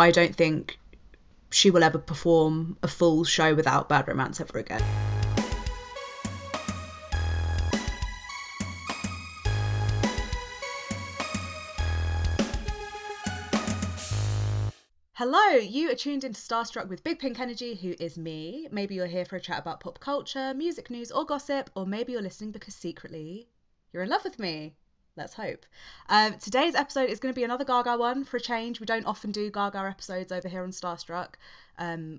I don't think she will ever perform a full show without Bad Romance ever again. Hello, you are tuned into Starstruck with Big Pink Energy, who is me. Maybe you're here for a chat about pop culture, music news, or gossip, or maybe you're listening because secretly you're in love with me. Let's hope. Today's episode is going to be another Gaga one for a change. We don't often do Gaga episodes over here on Starstruck.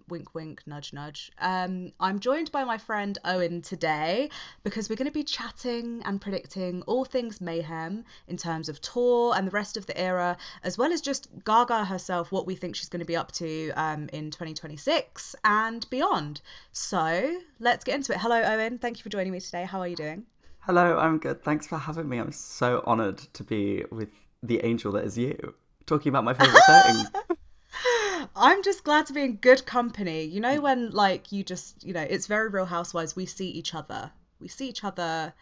Wink, wink, nudge, nudge. I'm joined by my friend Owen today because we're going to be chatting and predicting all things Mayhem in terms of tour and the rest of the era, as well as just Gaga herself, what we think she's going to be up to in 2026 and beyond. So let's get into it. Hello, Owen. Thank you for joining me today. How are you doing? Hello, I'm good. Thanks for having me. I'm so honoured to be with the angel that is you, talking about my favourite thing. I'm just glad to be in good company. You know, when like you just, it's very Real Housewives. We see each other. We see each other.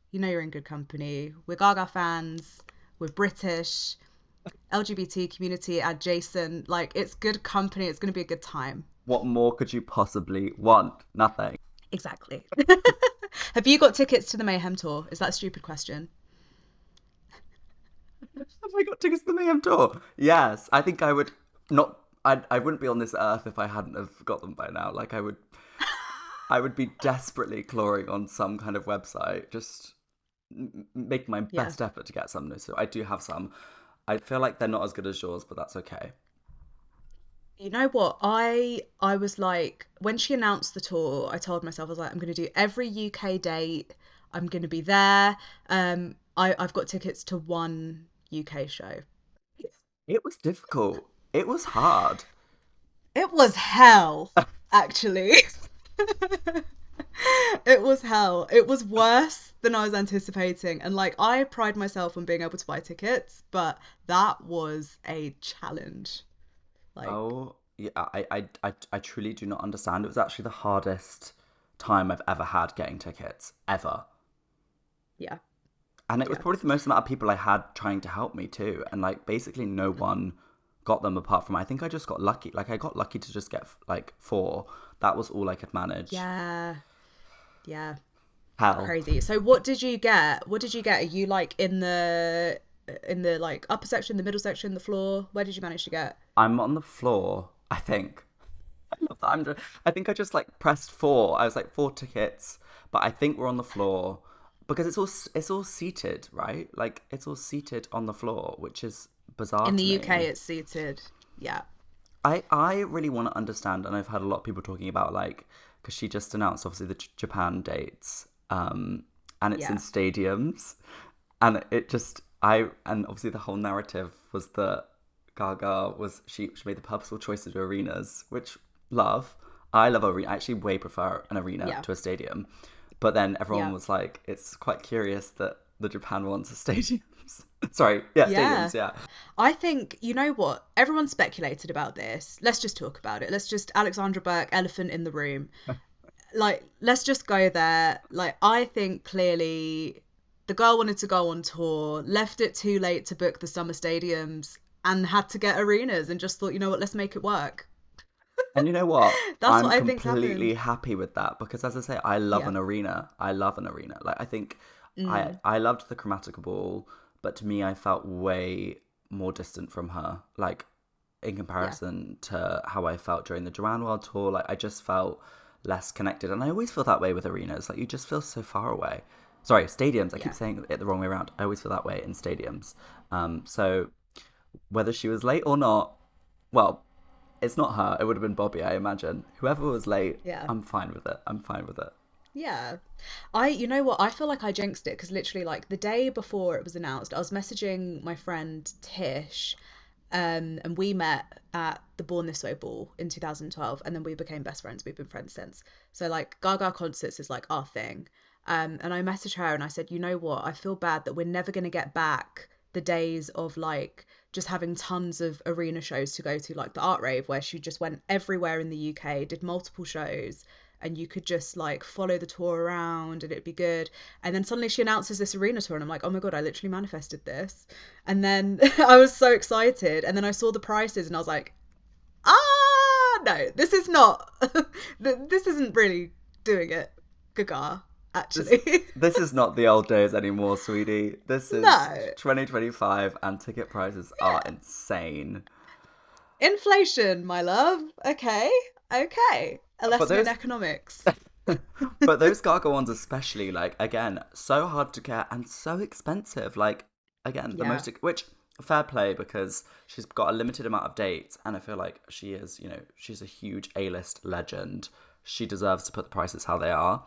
You know, you're in good company. We're Gaga fans. We're British, LGBT community adjacent. Like, it's good company. It's going to be a good time. What more could you possibly want? Nothing. Exactly. Have you got tickets to the Mayhem tour? Is that a stupid question? Have I got tickets to the Mayhem tour? Yes, I think I would not. I wouldn't be on this earth if I hadn't have got them by now. Like I would be desperately clawing on some kind of website, just make my Yeah. best effort to get some. So I do have some. I feel like they're not as good as yours, but that's okay. You know what? I was like, when she announced the tour, I told myself, I was like, I'm going to do every UK date. I'm going to be there. I've got tickets to one UK show. It was difficult. It was hard. It was hell, actually. It was hell. It was worse than I was anticipating. And like, I pride myself on being able to buy tickets, but that was a challenge. Like, Oh, yeah, I truly do not understand. It was actually the hardest time I've ever had getting tickets, ever. yeah, And it was yeah. probably the most amount of people I had trying to help me too. And like basically no one got them apart from I think I just got lucky. Like I got lucky to just get like four. That was all I could manage. Yeah, yeah. Hell. Crazy. So what did you get? What did you get? Are you like in the like upper section, the middle section, the floor? Where did you manage to get? I'm on the floor, I think. I love that. I think I just like pressed four. I was like four tickets, but I think we're on the floor because it's all seated, right? Like it's all seated on the floor, which is bizarre In the to UK me. it's seated. Yeah. I really want to understand, and I've heard a lot of people talking about like because she just announced obviously the Japan dates, and it's in Yeah. stadiums, and it just I and obviously the whole narrative was that Gaga was she made the purposeful choice to do arenas, which love. I love arena. I actually way prefer an arena Yeah. to a stadium, but then everyone Yeah. was like, it's quite curious that the Japan ones are stadiums. Sorry, yeah, Yeah. stadiums, yeah. I think, you know what? Everyone speculated about this. Let's just talk about it. Let's just Alexandra Burke, elephant in the room. Like, let's just go there. Like, I think clearly the girl wanted to go on tour, left it too late to book the summer stadiums, and had to get arenas and just thought, you know what, let's make it work. And you know what? That's I'm what I think completely happened. happy with that because, as I say, I love Yeah. an arena. I love an arena. Like I think I Mm. I loved the Chromatica Ball, but to me, I felt way more distant from her. Like in Yeah. comparison to how I felt during the Joanne World Tour, like I just felt less connected. And I always feel that way with arenas. Like you just feel so far away. Sorry, stadiums. I keep Yeah. saying it the wrong way around. I always feel that way in stadiums. So whether she was late or not, well, it's not her. It would have been Bobby, I imagine. Whoever was late, Yeah. I'm fine with it. I'm fine with it. Yeah. You know what? I feel like I jinxed it because literally, like, the day before it was announced, I was messaging my friend Tish, and we met at the Born This Way ball in 2012, and then we became best friends. We've been friends since. So, like, Gaga concerts is like our thing. And I messaged her and I said, you know what? I feel bad that we're never going to get back the days of like just having tons of arena shows to go to, like the Art Rave, where she just went everywhere in the UK, did multiple shows, and you could just like follow the tour around and it'd be good. And then suddenly she announces this arena tour, and I'm like, oh my God, I literally manifested this. And then I was so excited. And then I saw the prices and I was like, no, this is not. This isn't really doing it, Gaga. This Actually, this is not the old days anymore, sweetie. This is no. 2025 and ticket prices are Yeah, insane. inflation, my love. Okay, okay. A But lesson in those economics. but those Gaga ones especially, like again, so hard to get and so expensive. Like again, the Yeah. most which fair play because she's got a limited amount of dates and I feel like she is, she's a huge A-list legend. She deserves to put the prices how they are.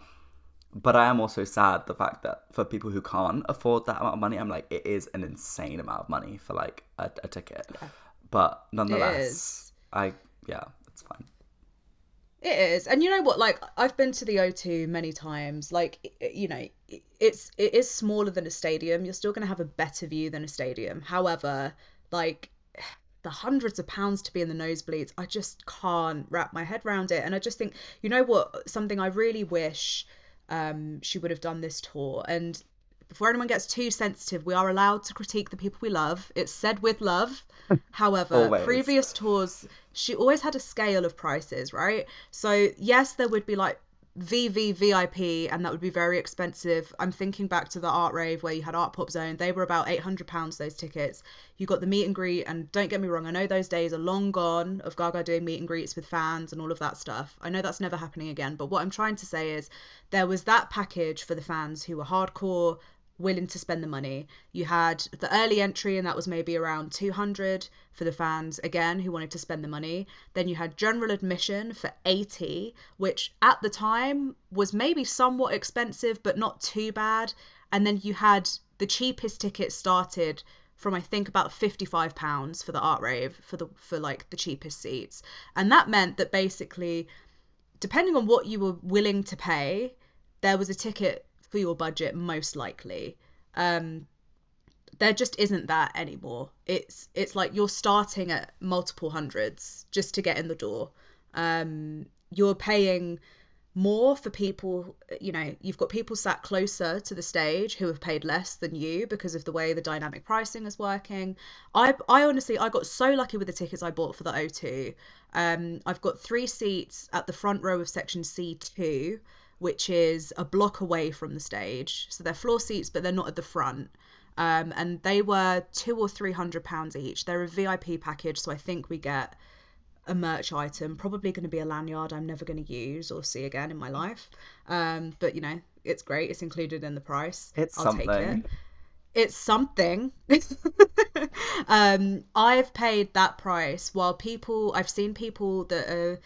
But I am also sad the fact that for people who can't afford that amount of money, I'm like, it is an insane amount of money for like a ticket. Yeah, But it nonetheless, is. yeah, it's fine. It is. And you know what? Like I've been to the O2 many times. Like it is smaller than a stadium. You're still going to have a better view than a stadium. However, like the hundreds of pounds to be in the nosebleeds, I just can't wrap my head around it. And I just think, you know what? Something I really wish she would have done this tour. And before anyone gets too sensitive, we are allowed to critique the people we love. It's said with love. However, Always. previous tours, she always had a scale of prices, right? So, yes, there would be like VVVIP, and that would be very expensive. I'm thinking back to the art rave where you had Art Pop Zone. They were about £800, those tickets. You got the meet and greet, and don't get me wrong, I know those days are long gone of Gaga doing meet and greets with fans and all of that stuff. I know that's never happening again, but what I'm trying to say is there was that package for the fans who were hardcore, willing to spend the money. You had the early entry, and that was maybe around 200 for the fans again who wanted to spend the money. Then you had general admission for 80, which at the time was maybe somewhat expensive but not too bad. And then you had the cheapest ticket started from I think about £55 for the art rave for like the cheapest seats. And that meant that basically depending on what you were willing to pay, there was a ticket for your budget most likely. Um, there just isn't that anymore. It's like you're starting at multiple hundreds just to get in the door. You're paying more for people, you've got people sat closer to the stage who have paid less than you because of the way the dynamic pricing is working. I honestly, I got so lucky with the tickets I bought for the O2. I've got 3 seats at the front row of section C2, which is a block away from the stage. So they're floor seats, but they're not at the front. And they were £200 or £300 each. They're a VIP package, so I think we get a merch item, probably going to be a lanyard I'm never going to use or see again in my life. But it's great. It's included in the price. It's I'll take it. something. It's something. I've paid that price while I've seen people that are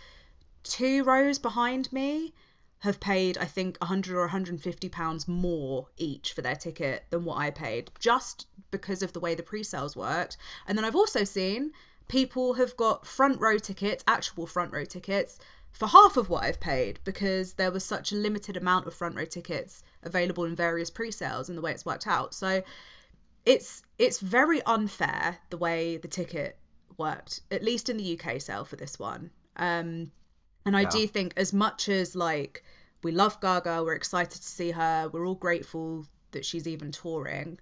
2 rows behind me have paid, I think, £100 or £150 more each for their ticket than what I paid, just because of the way the pre-sales worked. And then I've also seen people have got front row tickets, actual front row tickets, for half of what I've paid because there was such a limited amount of front row tickets available in various pre-sales and the way it's worked out. So it's very unfair the way the ticket worked, at least in the UK sale for this one. And I Yeah. do think as much as like we love Gaga, we're excited to see her, we're all grateful that she's even touring.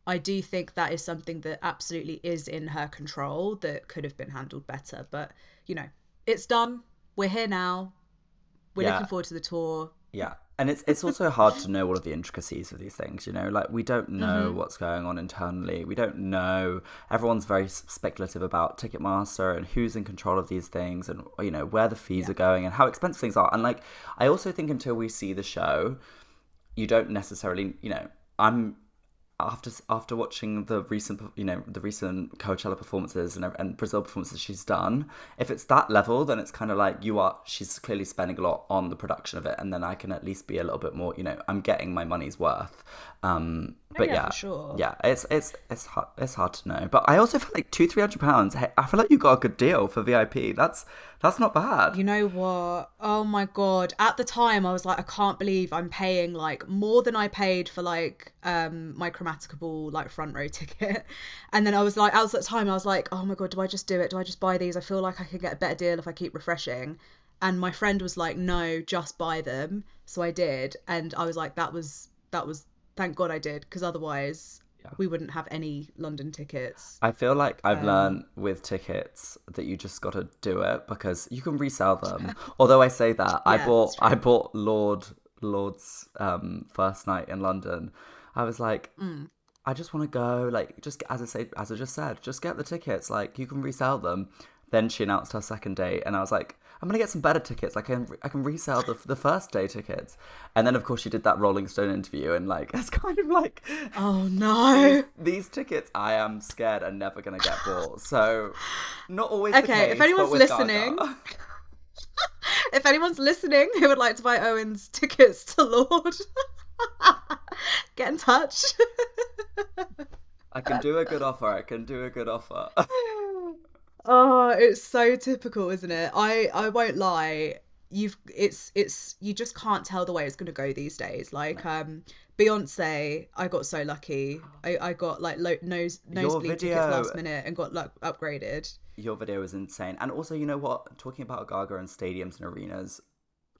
I do think that is something that absolutely is in her control that could have been handled better. But, it's done. We're here now. We're looking Yeah. forward to the tour. Yeah. And it's also hard to know all of the intricacies of these things, like we don't know Hmm. what's going on internally. We don't know. Everyone's very speculative about Ticketmaster and who's in control of these things and where the fees Yeah. are going and how expensive things are. And like I also think until we see the show, you don't necessarily, I'm after watching the recent Coachella performances and Brazil performances she's done, if it's that level, then it's kind of like she's clearly spending a lot on the production of it, and then I can at least be a little bit more, I'm getting my money's worth. Oh, But yeah, yeah, for sure. yeah, it's hard to know. But I also feel like £200-300. Hey, I feel like you got a good deal for VIP. That's not bad. You know what? Oh my God. At the time, I was like, I can't believe I'm paying like more than I paid for like my Chromatica like front row ticket. And then I was like, at the time, I was like, oh my God, do I just do it? Do I just buy these? I feel like I could get a better deal if I keep refreshing. And my friend was like, no, just buy them. So I did. And I was like, that was thank God I did, because otherwise Yeah. we wouldn't have any London tickets. I feel like I've Um, learned with tickets that you just got to do it because you can resell them. Although I say that, yeah, it's I true. bought Lord's first night in London. I was like, Mm. I just want to go. Like, just as I just said, just get the tickets. Like, you can resell them. Then she announced her second date, and I was like, I'm gonna get some better tickets. I can resell the first day tickets. And then of course she did that Rolling Stone interview, and like it's kind of like Oh no. these tickets I am scared are never gonna get bought. So not always the Okay, case, but with Gaga. if anyone's listening who would like to buy Owen's tickets to Lord, get in touch. I can do a good offer. I can do a good offer. Oh, it's so typical, isn't it? I won't lie. It's you just can't tell the way it's gonna go these days. No. Like Beyonce, I got so lucky. I got like Your nosebleed tickets video last minute and got like upgraded. your video was insane. And also, you know what? Talking about Gaga and stadiums and arenas,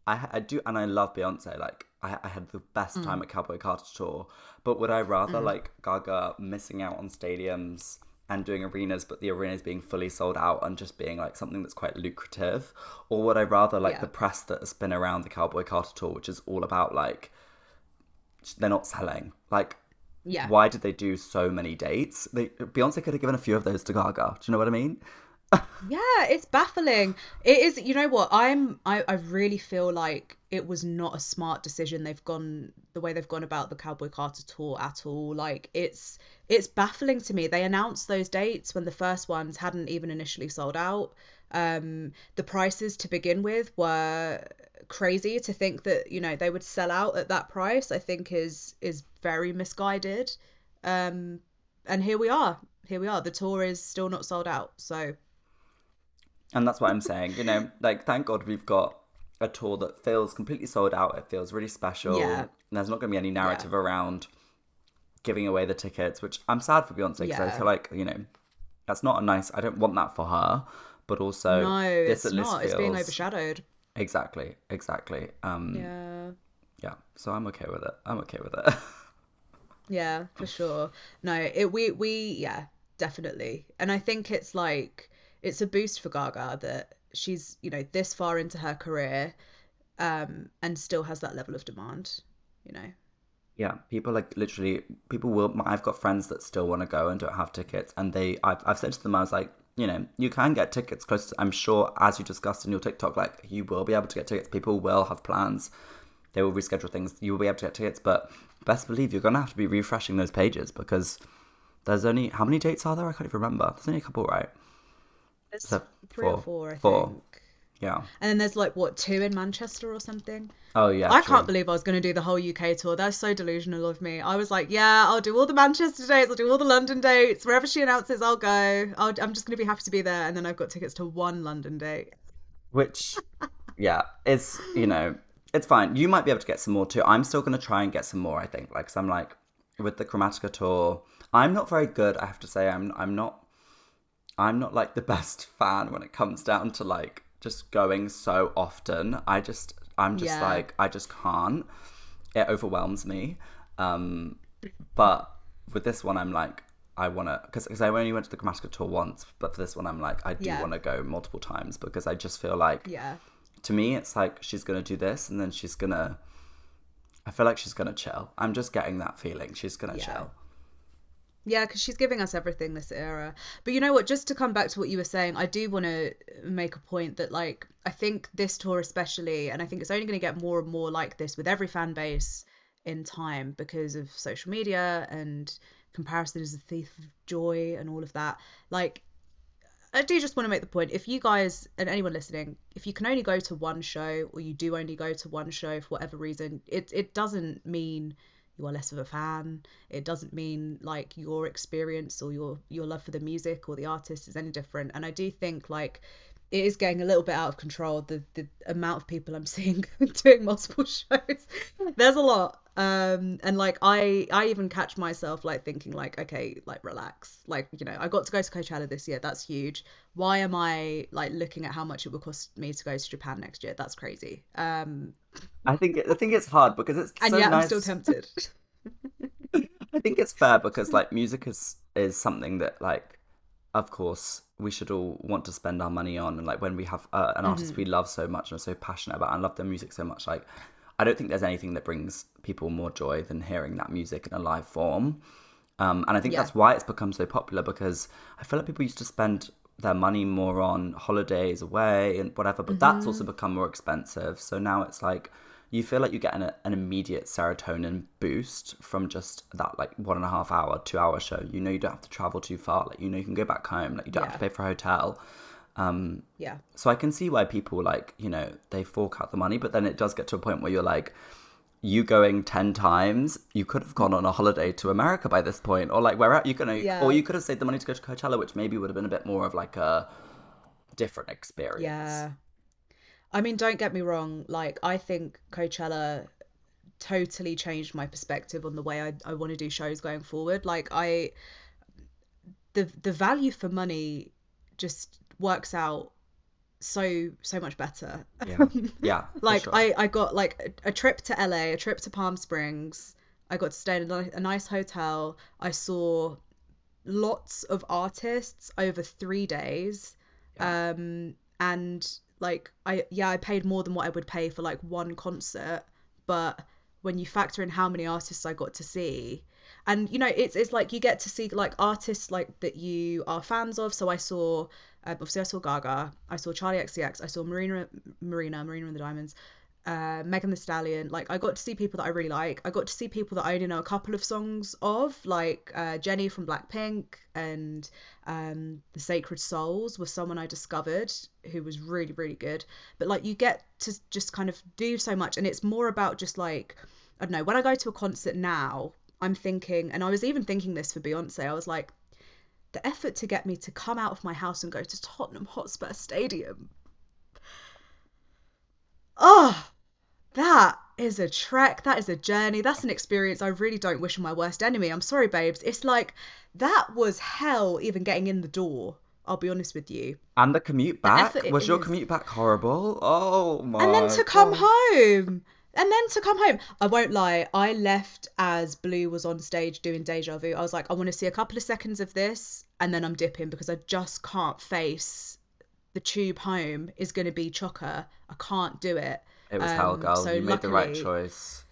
I do, and I love Beyonce. Like, I had the best time Mm, at Cowboy Carter tour. But would I rather mm, like Gaga missing out on stadiums and doing arenas, but the arenas being fully sold out and just being like something that's quite lucrative, or would I rather like the yeah, press that has been around the Cowboy Carter tour, which is all about like they're not selling. Like, yeah. why did they do so many dates? Beyonce could have given a few of those to Gaga. Do you know what I mean? Yeah, it's baffling. It is, you know what? I really feel like it was not a smart decision the way they've gone about the Cowboy Carter tour at all. Like it's baffling to me. They announced those dates when the first ones hadn't even initially sold out. The prices to begin with were crazy. To think that, they would sell out at that price, I think is very misguided. Um, and here we are. Here we are. The tour is still not sold out. So And that's what I'm saying. You know, like thank God we've got a tour that feels completely sold out. It feels really yeah. special. And there's not going to be any Yeah. narrative around giving away the tickets, which I'm sad for Beyonce because I Yeah. feel like, that's not a nice, I don't want that for her. But also, No, this it's at least not. It's being feels overshadowed. exactly, exactly. Yeah. Yeah, so I'm okay with it. I'm okay with it. Yeah, for sure. No, we yeah, definitely. And I think it's like it's a boost for Gaga that she's, this far into her career, and still has that level of demand, you know. Yeah, people like literally people will. I've got friends that still want to go and don't have tickets, and I've said to them, I was like, you can get tickets close to. I'm sure, as you discussed in your TikTok, like you will be able to get tickets. People will have plans. They will reschedule things. You will be able to get tickets, but best believe you're gonna have to be refreshing those pages because there's only how many dates are there? I can't even remember. There's only a couple, right? There's So three or four, four, I four. think. Yeah. And then there's like what, two in Manchester or something. Oh yeah, I can't true. believe I was going to do the whole UK tour. That's so delusional of me. I was like, yeah, I'll do all the Manchester dates, I'll do all the London dates. Wherever she announces, I'll go. I'm just going to be happy to be there. And then I've got tickets to one London date. Which, yeah, it's fine. You might be able to get some more too. I'm still gonna try and get some more. I think, like, 'cause I'm like with the Chromatica tour. I'm not very good. I have to say, I'm not like the best fan when it comes down to like just going so often. I'm just Yeah. like I just can't. It overwhelms me. Um, but with this one, I'm like I wanna because I only went to the Chromatica tour once, but for this one, I'm like I do Yeah. want to go multiple times because I just feel like Yeah. to me it's like she's gonna do this and then she's gonna. I feel like she's gonna chill. I'm just getting that feeling. She's gonna Yeah. chill. Yeah, because she's giving us everything this era. But you know what? Just to come back to what you were saying, I do want to make a point that, like, I think this tour, especially, and I think it's only going to get more and more like this with every fan base in time because of social media and comparison is a thief of joy and all of that. Like, I do just want to make the point if you guys and anyone listening, if you can only go to one show or you do only go to one show for whatever reason, it doesn't mean you are less of a fan. It doesn't mean like your experience or your love for the music or the artist is any different. And I do think like it is getting a little bit out of control. The amount of people I'm seeing doing multiple shows, there's a lot. And like I even catch myself like thinking like, okay, like relax. Like, I got to go to Coachella this year. That's huge. Why am I like looking at how much it would cost me to go to Japan next year? That's crazy. I think it's hard because it's And so yet I'm still nice. tempted. I think it's fair because like music is something that like of course we should all want to spend our money on, and like when we have an artist we Hmm. love so much and are so passionate about and love their music so much, like I don't think there's anything that brings people more joy than hearing that music in a live form. And I think Yeah. that's why it's become so popular, because I feel like people used to spend their money more on holidays away and whatever, but that's also Hmm. become more expensive. So now it's like you feel like you get an immediate serotonin boost from just that like 1.5 hour, 2 hour show. You know, you don't have to travel too far. Like, you know, you can go back home. Like, you don't have to Yeah. pay for a hotel. Yeah. So I can see why people like, you know, they fork out the money, but then it does get to a point where you're like, you going 10 times, you could have gone on a holiday to America by this point, or like where are you gonna, or Yeah. you could have saved the money to go to Coachella, which maybe would have been a bit more of like a different experience. Yeah. I mean, don't get me wrong. Like, I think Coachella totally changed my perspective on the way I want to do shows going forward. Like, the value for money just works out so much better. Yeah, yeah, for Like, sure. I got like a trip to LA, a trip to Palm Springs. I got to stay in a nice hotel. I saw lots of artists over 3 days. Yeah, And like I paid more than what I would pay for like one concert, but when you factor in how many artists I got to see, and you know, it's like you get to see like artists like that you are fans of. So I saw obviously I saw Gaga, I saw Charlie XCX, I saw Marina and the Diamonds, Megan the Stallion. Like, I got to see people that I really like. I got to see people that I only know a couple of songs of, like Jenny from Blackpink, and The Sacred Souls was someone I discovered who was really, really good. But like, you get to just kind of do so much, and it's more about just like, I don't know, when I go to a concert now, I'm thinking, and I was even thinking this for Beyonce, I was like, the effort to get me to come out of my house and go to Tottenham Hotspur Stadium. Oh, that is a trek. That is a journey. That's an experience I really don't wish on my worst enemy. I'm sorry, babes. It's like that was hell even getting in the door. I'll be honest with you. and the commute The back, effort it was your is. commute back horrible? Oh And then my to come god. home. And then to come home. I won't lie. I left as Blue was on stage doing Deja Vu. I was like, I want to see a couple of seconds of this and then I'm dipping because I just can't face the tube home is going to be chocker. I can't do it. It was hell, girl. So You made the right luckily, choice.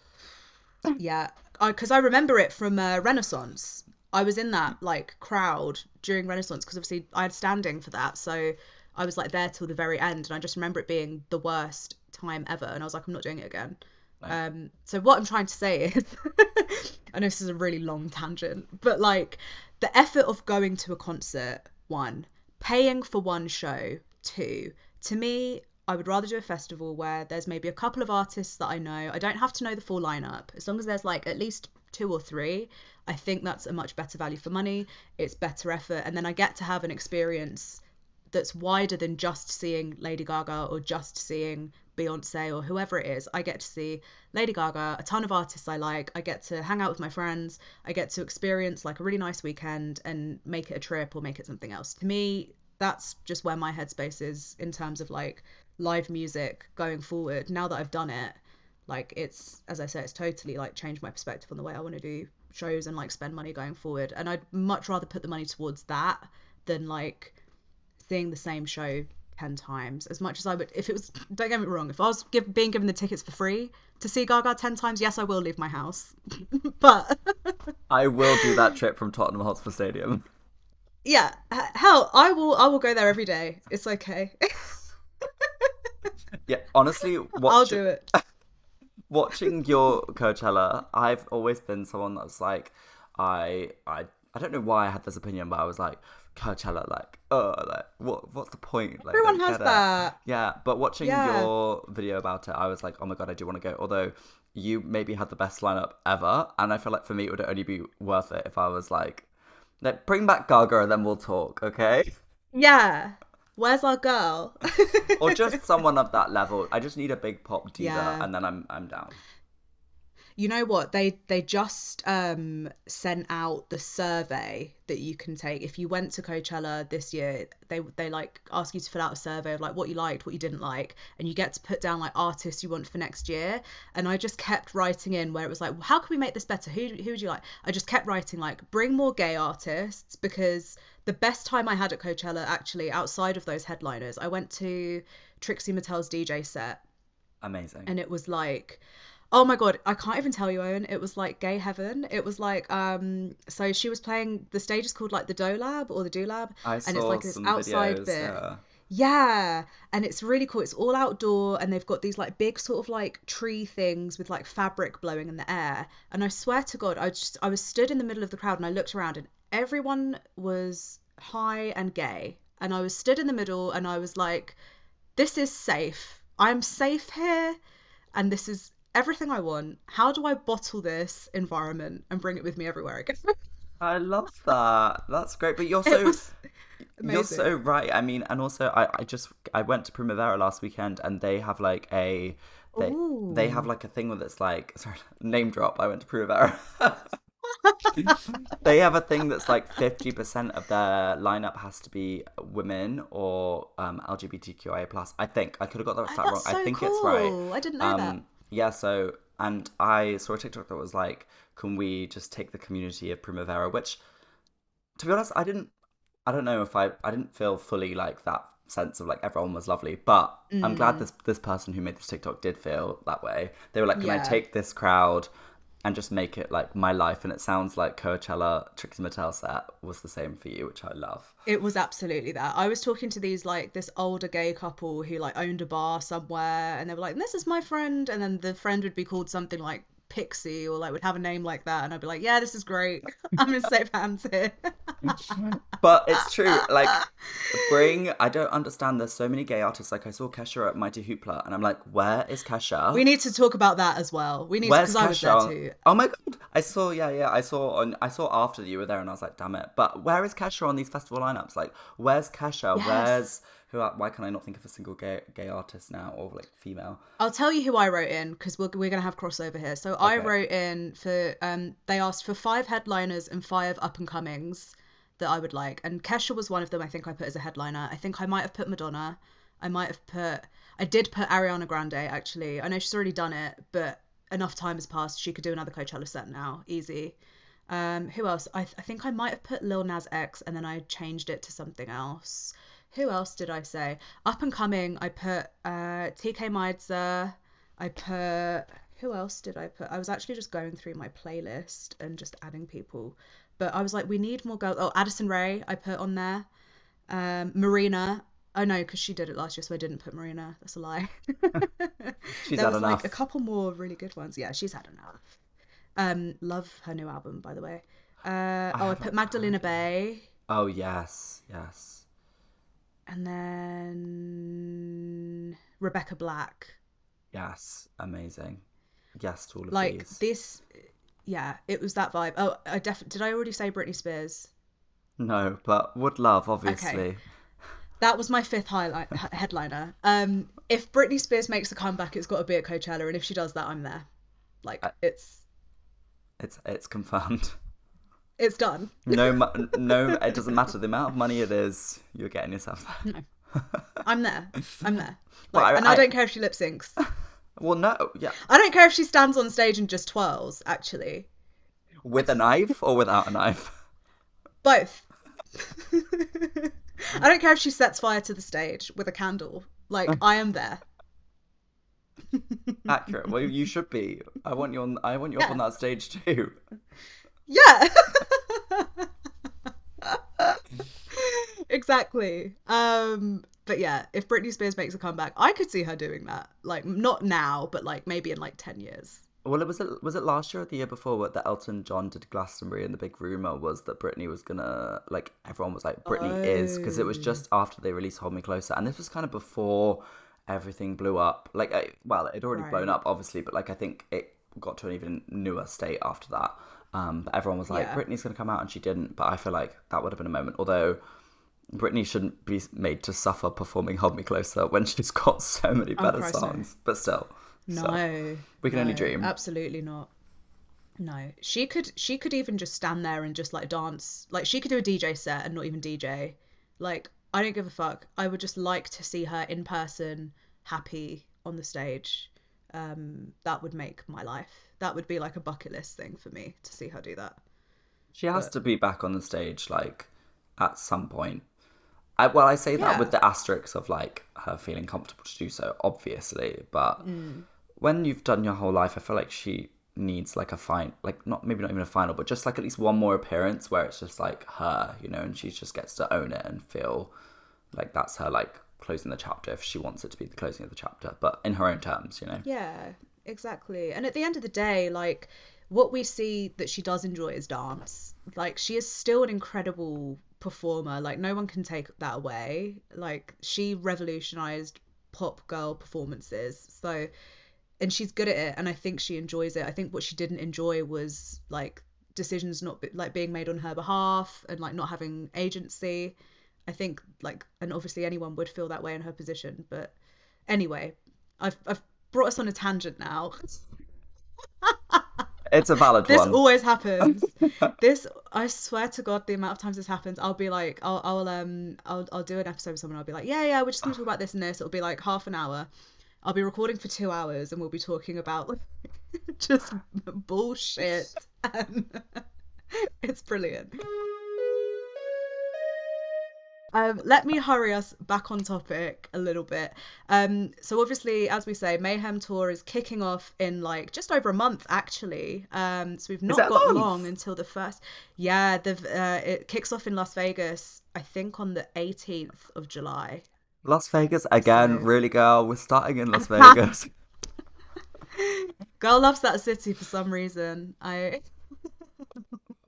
yeah, because I remember it from Renaissance. I was in that like crowd during Renaissance because obviously I had standing for that, so I was like there till the very end, and I just remember it being the worst time ever, and I was like, I'm not doing it again. No. So what I'm trying to say is, I know this is a really long tangent, but like the effort of going to a concert, one, paying for one show, two, to me, I would rather do a festival where there's maybe a couple of artists that I know. I don't have to know the full lineup. As long as there's like at least two or three, I think that's a much better value for money. It's better effort. And then I get to have an experience that's wider than just seeing Lady Gaga or just seeing Beyonce or whoever it is. I get to see Lady Gaga, a ton of artists I like. I get to hang out with my friends. I get to experience like a really nice weekend and make it a trip or make it something else. To me, that's just where my headspace is in terms of like live music going forward. Now that I've done it, like it's, as I say, it's totally like changed my perspective on the way I want to do shows and like spend money going forward. And I'd much rather put the money towards that than like seeing the same show 10 times. As much as I would, if it was, don't get me wrong, if I was being given the tickets for free to see Gaga 10 times, yes, I will leave my house. But I will do that trip from Tottenham Hotspur Stadium. yeah, hell, I will go there every day. It's okay. Yeah, honestly, I'll do it. watching your Coachella, I've always been someone that's like, I don't know why I had this opinion, but I was like, Coachella, like, oh, like, what's the point? Like, Everyone don't has get it. that. Yeah, but watching Yeah. your video about it, I was like, oh my god, I do want to go. Although you maybe had the best lineup ever, and I feel like for me it would only be worth it if I was like, bring back Gaga and then we'll talk, okay? Yeah. Where's our girl? Or just someone of that level. I just need a big pop diva, Yeah. and then I'm down. You know what? They just sent out the survey that you can take if you went to Coachella this year. They like ask you to fill out a survey of like what you liked, what you didn't like, and you get to put down like artists you want for next year. And I just kept writing in where it was like, well, how can we make this better? Who would you like? I just kept writing like bring more gay artists, because the best time I had at Coachella, actually outside of those headliners, I went to Trixie Mattel's DJ set, Amazing. and it was like, oh my god, I can't even tell you, Owen. It was like gay heaven. It was like so she was playing, the stage is called like the Do Lab or the Do Lab, I and it's saw like this some outside videos. bit. Yeah. Yeah, and it's really cool. It's all outdoor, and they've got these like big sort of like tree things with like fabric blowing in the air. And I swear to God, I was stood in the middle of the crowd, and I looked around, and everyone was high and gay, and I was stood in the middle, and I was like, this is safe. I'm safe here, and this is everything I want. How do I bottle this environment and bring it with me everywhere I go? I love that. That's great. But It was you're amazing. so right. I mean, and also I went to Primavera last weekend and they have like they have Ooh. like a thing with it's like sorry, name drop. I went to Primavera. They have a thing that's like 50% of their lineup has to be women or LGBTQIA plus. I think I could have got that Oh, stat that's wrong. I so think it's right. cool. I didn't know that. Yeah. So and I saw a TikTok that was like, "Can we just take the community of Primavera?" Which, to be honest, I don't know if I didn't feel fully like that sense of like everyone was lovely, but I'm glad Mm, this person who made this TikTok did feel that way. They were like, "Can I yeah. take this crowd and just make it like my life?" And it sounds like Coachella Trixie Mattel set was the same for you, which I love. It was absolutely that. I was talking to these like this older gay couple who like owned a bar somewhere, and they were like, "This is my friend," and then the friend would be called something like Pixie, or like would have a name like that, and I'd be like, "Yeah, this is great. I'm in safe hands here." But it's true. Like, I don't understand. There's so many gay artists. Like, I saw Kesha at Mighty Hoopla, and I'm like, where is We Kesha? need to talk about that as well. We need to, Where's because I was there Kesha? too. Oh my god! I saw, yeah. I saw after you were there, and I was like, damn it. But where is Kesha on these festival lineups? Like, where's Kesha? Yes. Why can I not think of a single gay artist now or like female? I'll tell you who I wrote in, because we're gonna have crossover here. So I Okay. wrote in for they asked for five headliners and five up and comings that I would like, and Kesha was one of them. I think I put as a headliner. I think I might have put Madonna. I did put Ariana Grande actually. I know she's already done it, but enough time has passed. She could do another Coachella set now, easy. Who else? I think I might have put Lil Nas X, and then I changed it to something else. Who else did I say? Up and coming, I put TK Maidza. I put, who else did I put? I was actually just going through my playlist and just adding people. But I was like, we need more girls. Oh, Addison Rae, I put on there. Marina. Oh no, because she did it last year, so I didn't put Marina. That's a lie. She's There had was like a enough. couple more really good ones. Yeah, she's had enough. Love her new album, by the way. I Oh, I haven't put heard Magdalena it. Bay, Oh yes, yes. and then Rebecca Black. Yes, amazing. Yes to all of Like these. this, yeah, it was that vibe. Oh, did I already say Britney Spears? No, but would love, Okay, obviously. that was my fifth headliner. If Britney Spears makes a comeback, it's got to be at Coachella, and if she does that, I'm there. Like Uh, it's confirmed. it's done. No, it doesn't matter the amount of money it is. You're getting yourself No, there. I'm there. I'm there. But Like, and I don't care if she lip syncs. well, no, yeah, I don't care if she stands on stage and just twirls. Actually, with a knife or without a knife. both. I don't care if she sets fire to the stage with a candle. Like, I am there. Accurate. Well, you should be. I want you on. I want you up Yeah. on that stage too. Yeah. Exactly. But yeah, if Britney Spears makes a comeback, I could see her doing that. Like, not now, but like maybe in like 10 years. Well, was it last year or the year before that Elton John did Glastonbury, and the big rumor was that Britney was gonna like everyone was like Britney is because it was Oh, just after they released Hold Me Closer, and this was kind of before everything blew up. Like, well, it had already blown right. up, obviously, but like I think it got to an even newer state after that. But everyone was like, Yeah. Britney's gonna come out, and she didn't. But I feel like that would have been a moment. Although Britney shouldn't be made to suffer performing Hold Me Closer when she's got so many Oh, better Christ, no. songs. But still, so No, we can only no, dream. absolutely not. No, she could even just stand there and just like dance. Like she could do a DJ set and not even DJ. Like I don't give a fuck. I would just like to see her in person, happy on the stage. That would make my life. That would be like a bucket list thing for me to see her do that. She has But to be back on the stage, like, at some point. Well, I say that with yeah. the asterisks of, like, her feeling comfortable to do so, obviously. But Mm. when you've done your whole life, I feel like she needs, like, a fine, like, not maybe not even a final, but just, like, at least one more appearance where it's just, like, her, you know, and she just gets to own it and feel like that's her, like, closing the chapter if she wants it to be the closing of the chapter, but in her own terms, you know? Yeah, exactly. And at the end of the day, like what we see that she does enjoy is dance. Like she is still an incredible performer. Like no one can take that away. Like she revolutionized pop girl performances. So, and she's good at it and I think she enjoys it. I think what she didn't enjoy was like decisions not like being made on her behalf and like not having agency. I think like and obviously anyone would feel that way in her position, but anyway, I've brought us on a tangent now. It's a valid This one. always happens. This I swear to God, the amount of times this happens, I'll be like, I'll do an episode with someone. I'll be like, yeah, we're just gonna talk about this and this. It'll be like half an hour. I'll be recording for 2 hours and we'll be talking about like, just bullshit, and it's brilliant. Let me hurry us back on topic a little bit. So obviously, as we say, Mayhem Tour is kicking off in like just over a month, actually. So we've Is it not got a long month? until the first. Yeah, it kicks off in Las Vegas, I think on the 18th of July. Las Vegas again, So, really, girl. We're starting in Las Vegas. girl loves that city for some reason. I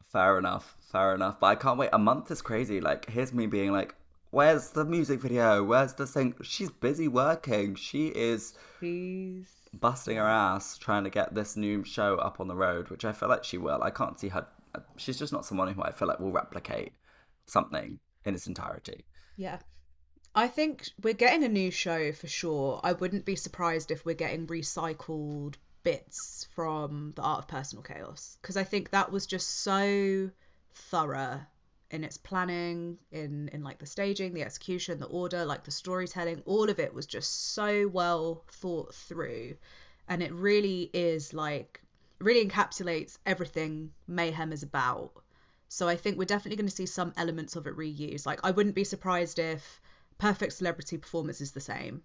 Fair enough, fair enough. But I can't wait. A month is crazy. Like, here's me being like, where's the music video? Where's the thing? She's busy working. She is please, busting her yeah, ass trying to get this new show up on the road, which I feel like she will. I can't see her. She's just not someone who I feel like will replicate something in its entirety. yeah. I think we're getting a new show for sure. I wouldn't be surprised if we're getting recycled bits from The Art of Personal Chaos because I think that was just so thorough in its planning, in like the staging, the execution, the order, like the storytelling, all of it was just so well thought through. And it really is like really encapsulates everything Mayhem is about. So I think we're definitely going to see some elements of it reused. Like I wouldn't be surprised if Perfect Celebrity Performance is the same.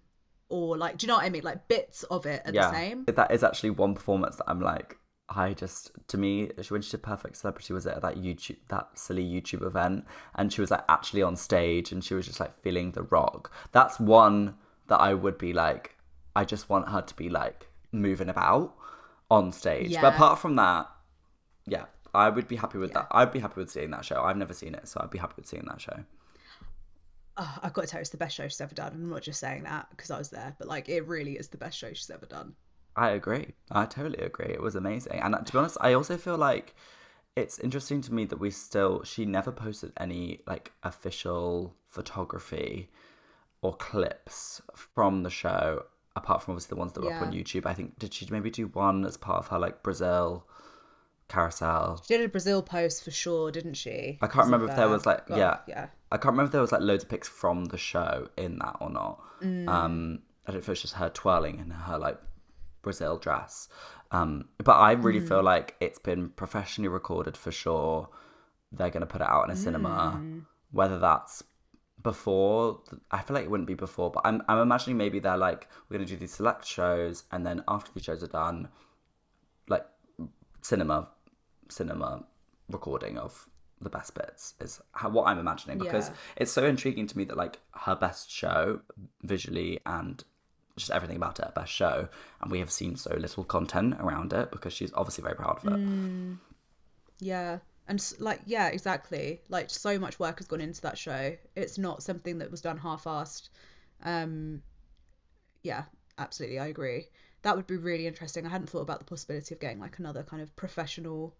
Or like, do you know what I mean? Like bits of it are the Yeah, same. that is actually one performance that I'm like, I just, to me, when she did Perfect Celebrity, was at that YouTube, that silly YouTube event, and she was like actually on stage, and she was just like feeling the rock. That's one that I would be like, I just want her to be like moving about on stage. But Yeah, apart from that, yeah, I would be happy with yeah. that. I'd be happy with seeing that show. I've never seen it, so I'd be happy with seeing that show. Oh, I've got to tell you, it's the best show she's ever done. I'm not just saying that because I was there, but like it really is the best show she's ever done. I agree. I totally agree. It was amazing. And to be honest, I also feel like it's interesting to me that she never posted any like official photography or clips from the show, apart from obviously the ones that were up on Yeah. YouTube. I think, did she maybe do one as part of her like Brazil carousel? She did a Brazil post for sure, didn't she? I can't Because remember of if there was like, well, yeah, yeah. I can't remember if there was like loads of pics from the show in that or not. Mm, I don't know if it's just her twirling in her like Brazil dress. But I really feel mm, like it's been professionally recorded for sure. They're going to put it out in a cinema, mm. whether that's before. I feel like it wouldn't be before, but I'm imagining maybe they're like, we're going to do these select shows, and then after these shows are done, like cinema cinema recording of the best bits is what I'm imagining, because Yeah. it's so intriguing to me that like her best show visually and just everything about it, her best show, and we have seen so little content around it because she's obviously very proud of it. Mm, yeah. And like, yeah, exactly. Like, so much work has gone into that show. It's not something that was done half-assed. Um, yeah, absolutely, I agree. That would be really interesting. I hadn't thought about the possibility of getting like another kind of professional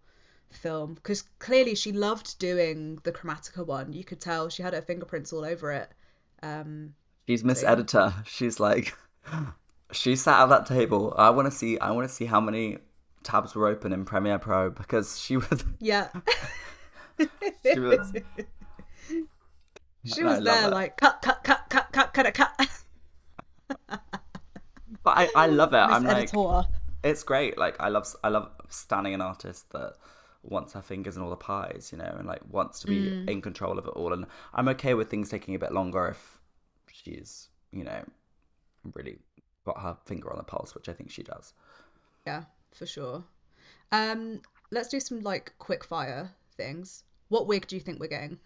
film because clearly she loved doing the Chromatica one. You could tell she had her fingerprints all over it. Um, She's so Miss yeah, Editor. She's like, she sat at that table. I want to see how many tabs were open in Premiere Pro because she was Yeah. she was. She I was love there it. like cut. But I love it. Miss I'm like, Editor. it's great. Like I love standing an artist that wants her fingers in all the pies, and like wants to be Mm, in control of it all. And I'm okay with things taking a bit longer if she's, really got her finger on the pulse, which I think she does. yeah, for sure. Um, let's do some like quick fire things. What wig do you think we're getting?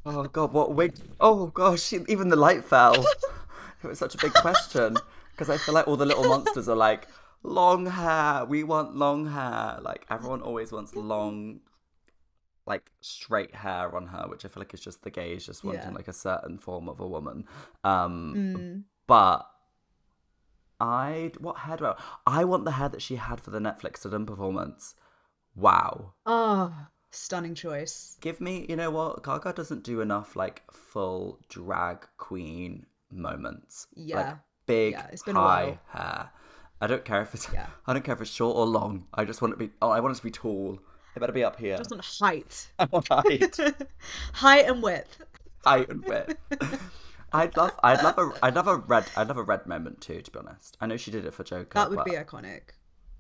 Oh God, what wig? Oh gosh, even the light fell. It was such a big question because I feel like all the little monsters are like long hair. We want long hair. Like everyone always wants long, like straight hair on her, which I feel like is just the gays just wanting Yeah. like a certain form of a woman. Um, Mm. but what hair do I want the hair that she had for the Netflix Sudden performance. Wow. Oh, stunning choice. Give me, you know what? Gaga doesn't do enough like full drag queen moments. Like Yeah. big Yeah, it's been a high while. hair. I don't care if it's Yeah. I don't care if it's short or long. I just want it to be I want it to be tall. It better be up here. Just on height. I want height. Height and width. Height and width. I'd love a red moment too, to be honest. I know she did it for Joker, That would be but iconic.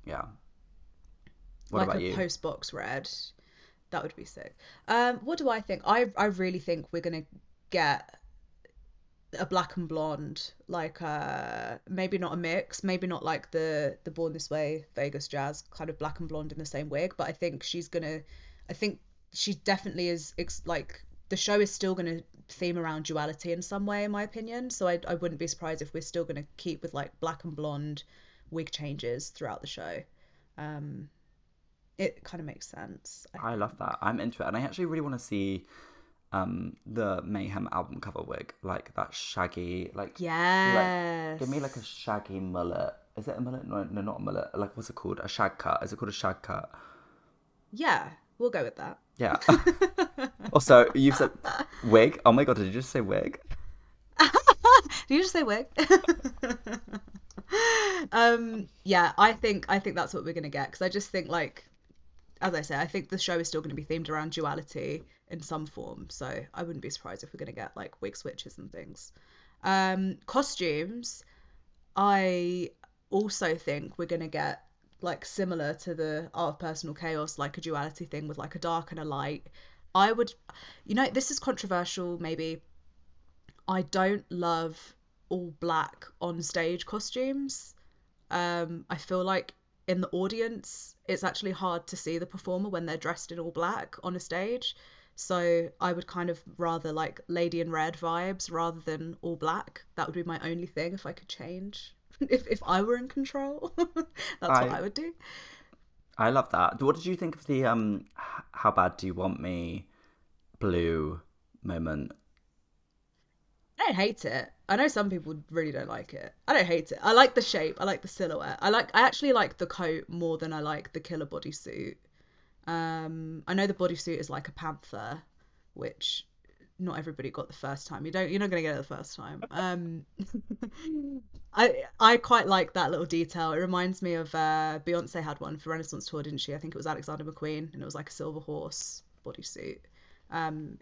yeah. What Like about a you? post box red. That would be sick. What do I think? I really think we're gonna get a black and blonde, like maybe not a mix, maybe not like the Born This Way Vegas jazz kind of black and blonde in the same wig, but I think she definitely is like the show is still gonna theme around duality in some way, in my opinion. So I wouldn't be surprised if we're still gonna keep with like black and blonde wig changes throughout the show. Um, it kind of makes sense, I I love think. that. I'm into it. And I actually really want to see the Mayhem album cover wig. Like that shaggy give me like a Yes. shaggy mullet. Is it a mullet? No, no, not a mullet. Like what's it called? A shag cut. Is it called a shag cut? Yeah, we'll go with that. Yeah. Also, you said wig. Oh my god, did you just say wig? Did you just say wig? Yeah, I think that's what we're gonna get because I just think like as I say, I think the show is still going to be themed around duality in some form. So I wouldn't be surprised if we're going to get like wig switches and things. Costumes, I also think we're going to get like similar to the Art of Personal Chaos, like a duality thing with like a dark and a light. I would, this is controversial maybe. I don't love all black on stage costumes. I feel like in the audience, it's actually hard to see the performer when they're dressed in all black on a stage. So I would kind of rather like Lady in Red vibes rather than all black. That would be my only thing if I could change. If I were in control, that's what I I would do. I love that. What did you think of the how bad do you want me blue moment? I don't hate it. I know some people really don't like it. I don't hate it. I like the shape. I like the silhouette. I actually like the coat more than I like the killer bodysuit. I know the bodysuit is like a panther, which not everybody got the first time. You're not gonna get it the first time. I quite like that little detail. It reminds me of Beyonce had one for Renaissance Tour, didn't she? I think it was Alexander McQueen, and it was like a silver horse bodysuit.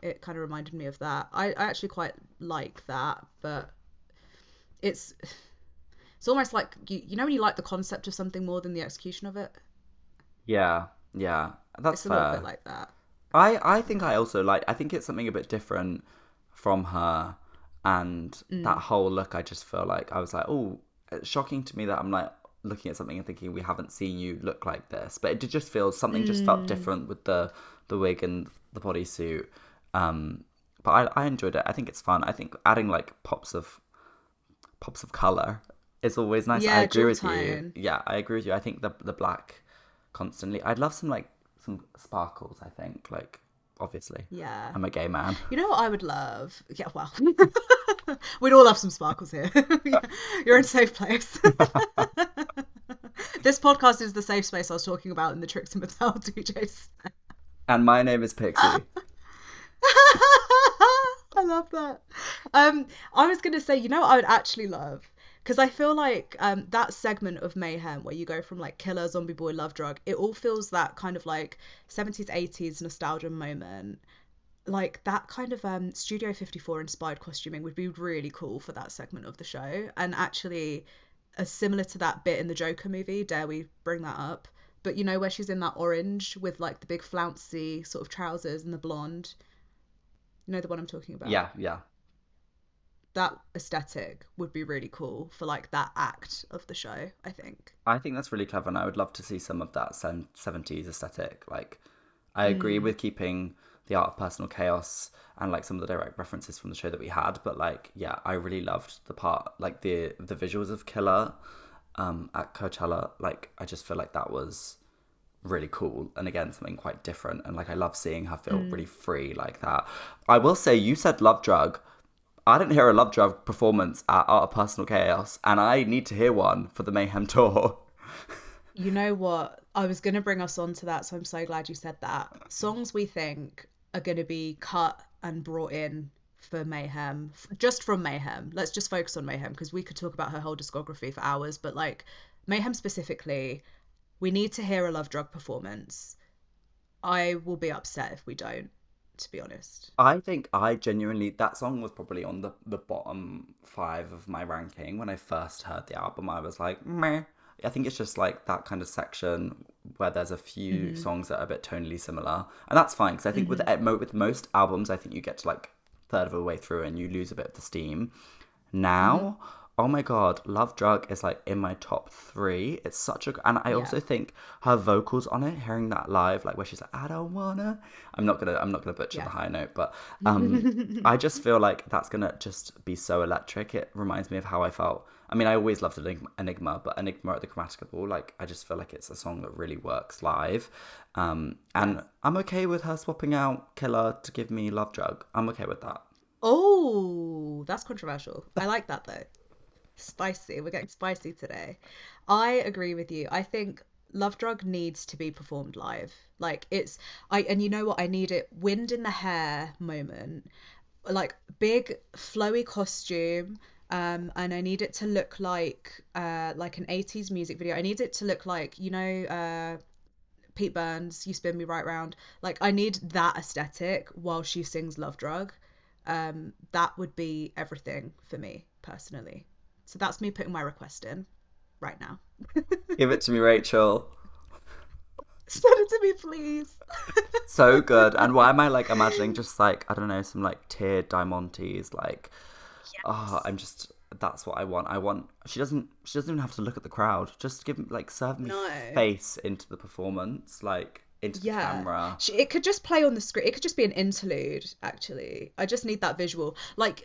It kind of reminded me of that. I actually quite like that, but it's it's almost like you know when you like the concept of something more than the execution of it. Yeah, yeah, that's It's a little bit fair. like that. I think I also like. I think it's something a bit different from her, and that Mm. whole look. I just feel like I was like, oh, it's shocking to me that I'm like looking at something and thinking we haven't seen you look like this. But it did just feel something just felt Mm. different with the wig and the bodysuit. But I enjoyed it. I think it's fun. I think adding like pops of color is always nice. I Yeah, agree jewel with you. tone. Yeah, I agree with you. I think the black constantly. I'd love some like some sparkles. I think like obviously Yeah. I'm a gay man. You know what I would love? Yeah, well, we'd all have some sparkles here. Yeah, you're in a safe place. This podcast is the safe space I was talking about in the Tricks and Mattel DJs. And my name is Pixie. I love that. I was gonna say, you know what I would actually love? Because I feel like that segment of Mayhem where you go from like Killer, Zombie Boy, Love Drug, it all feels that kind of like 70s, 80s nostalgia moment. Like that kind of Studio 54 inspired costuming would be really cool for that segment of the show. And actually, similar to that bit in the Joker movie, dare we bring that up? But you know where she's in that orange with like the big flouncy sort of trousers and the blonde. You know the one I'm talking about? Yeah, yeah. That aesthetic would be really cool for like that act of the show, I think. I think that's really clever, and I would love to see some of that 70s aesthetic. Like, I agree Mm. with keeping the art of personal chaos and like some of the direct references from the show that we had, but like, yeah, I really loved the part, like the visuals of Killer at Coachella. Like, I just feel like that was really cool, and again, something quite different. And like, I love seeing her feel really Mm. free like that. I will say, you said Love Drug. I didn't hear a Love Drug performance at Art of Personal Chaos, and I need to hear one for the Mayhem tour. You know what? I was going to bring us on to that, so I'm so glad you said that. Songs we think are going to be cut and brought in for Mayhem, just from Mayhem. Let's just focus on Mayhem because we could talk about her whole discography for hours, but like Mayhem specifically, we need to hear a Love Drug performance. I will be upset if we don't, to be honest. I think I genuinely, that song was probably on the bottom five of my ranking when I first heard the album. I was like, meh. I think it's just like that kind of section where there's a few Hmm. songs that are a bit tonally similar, and that's fine because I think with Hmm. with most albums, I think you get to like third of the way through and you lose a bit of the steam. Hmm. Now, oh my god, Love Drug is like in my top three. It's such a, and I Yeah. also think her vocals on it, hearing that live, like where she's like, I don't wanna. I'm not gonna butcher the Yeah. high note, but I just feel like that's gonna just be so electric. It reminds me of how I felt. I mean, I always loved Enigma, but Enigma at the Chromatica Ball, like I just feel like it's a song that really works live. And Yes. I'm okay with her swapping out Killer to give me Love Drug. I'm okay with that. Oh, that's controversial. I like that though. Spicy. We're getting spicy today. I agree with you. I think Love Drug needs to be performed live. Like it's and you know what? I need it wind in the hair moment. Like big flowy costume. And I need it to look like an 80s music video. I need it to look like, Pete Burns, You Spin Me Right Round. Like I need that aesthetic while she sings Love Drug. That would be everything for me personally. So that's me putting my request in right now. Give it to me, Rachel. Send it to me, please. So good. And why am I like imagining just like, I don't know, some like tiered diamantes, like, oh, I'm just, that's what I want. I want, she doesn't even have to look at the crowd. Just like serve me No. face into the performance, like into the Yeah. camera. It could just play on the screen. It could just be an interlude, actually. I just need that visual. Like,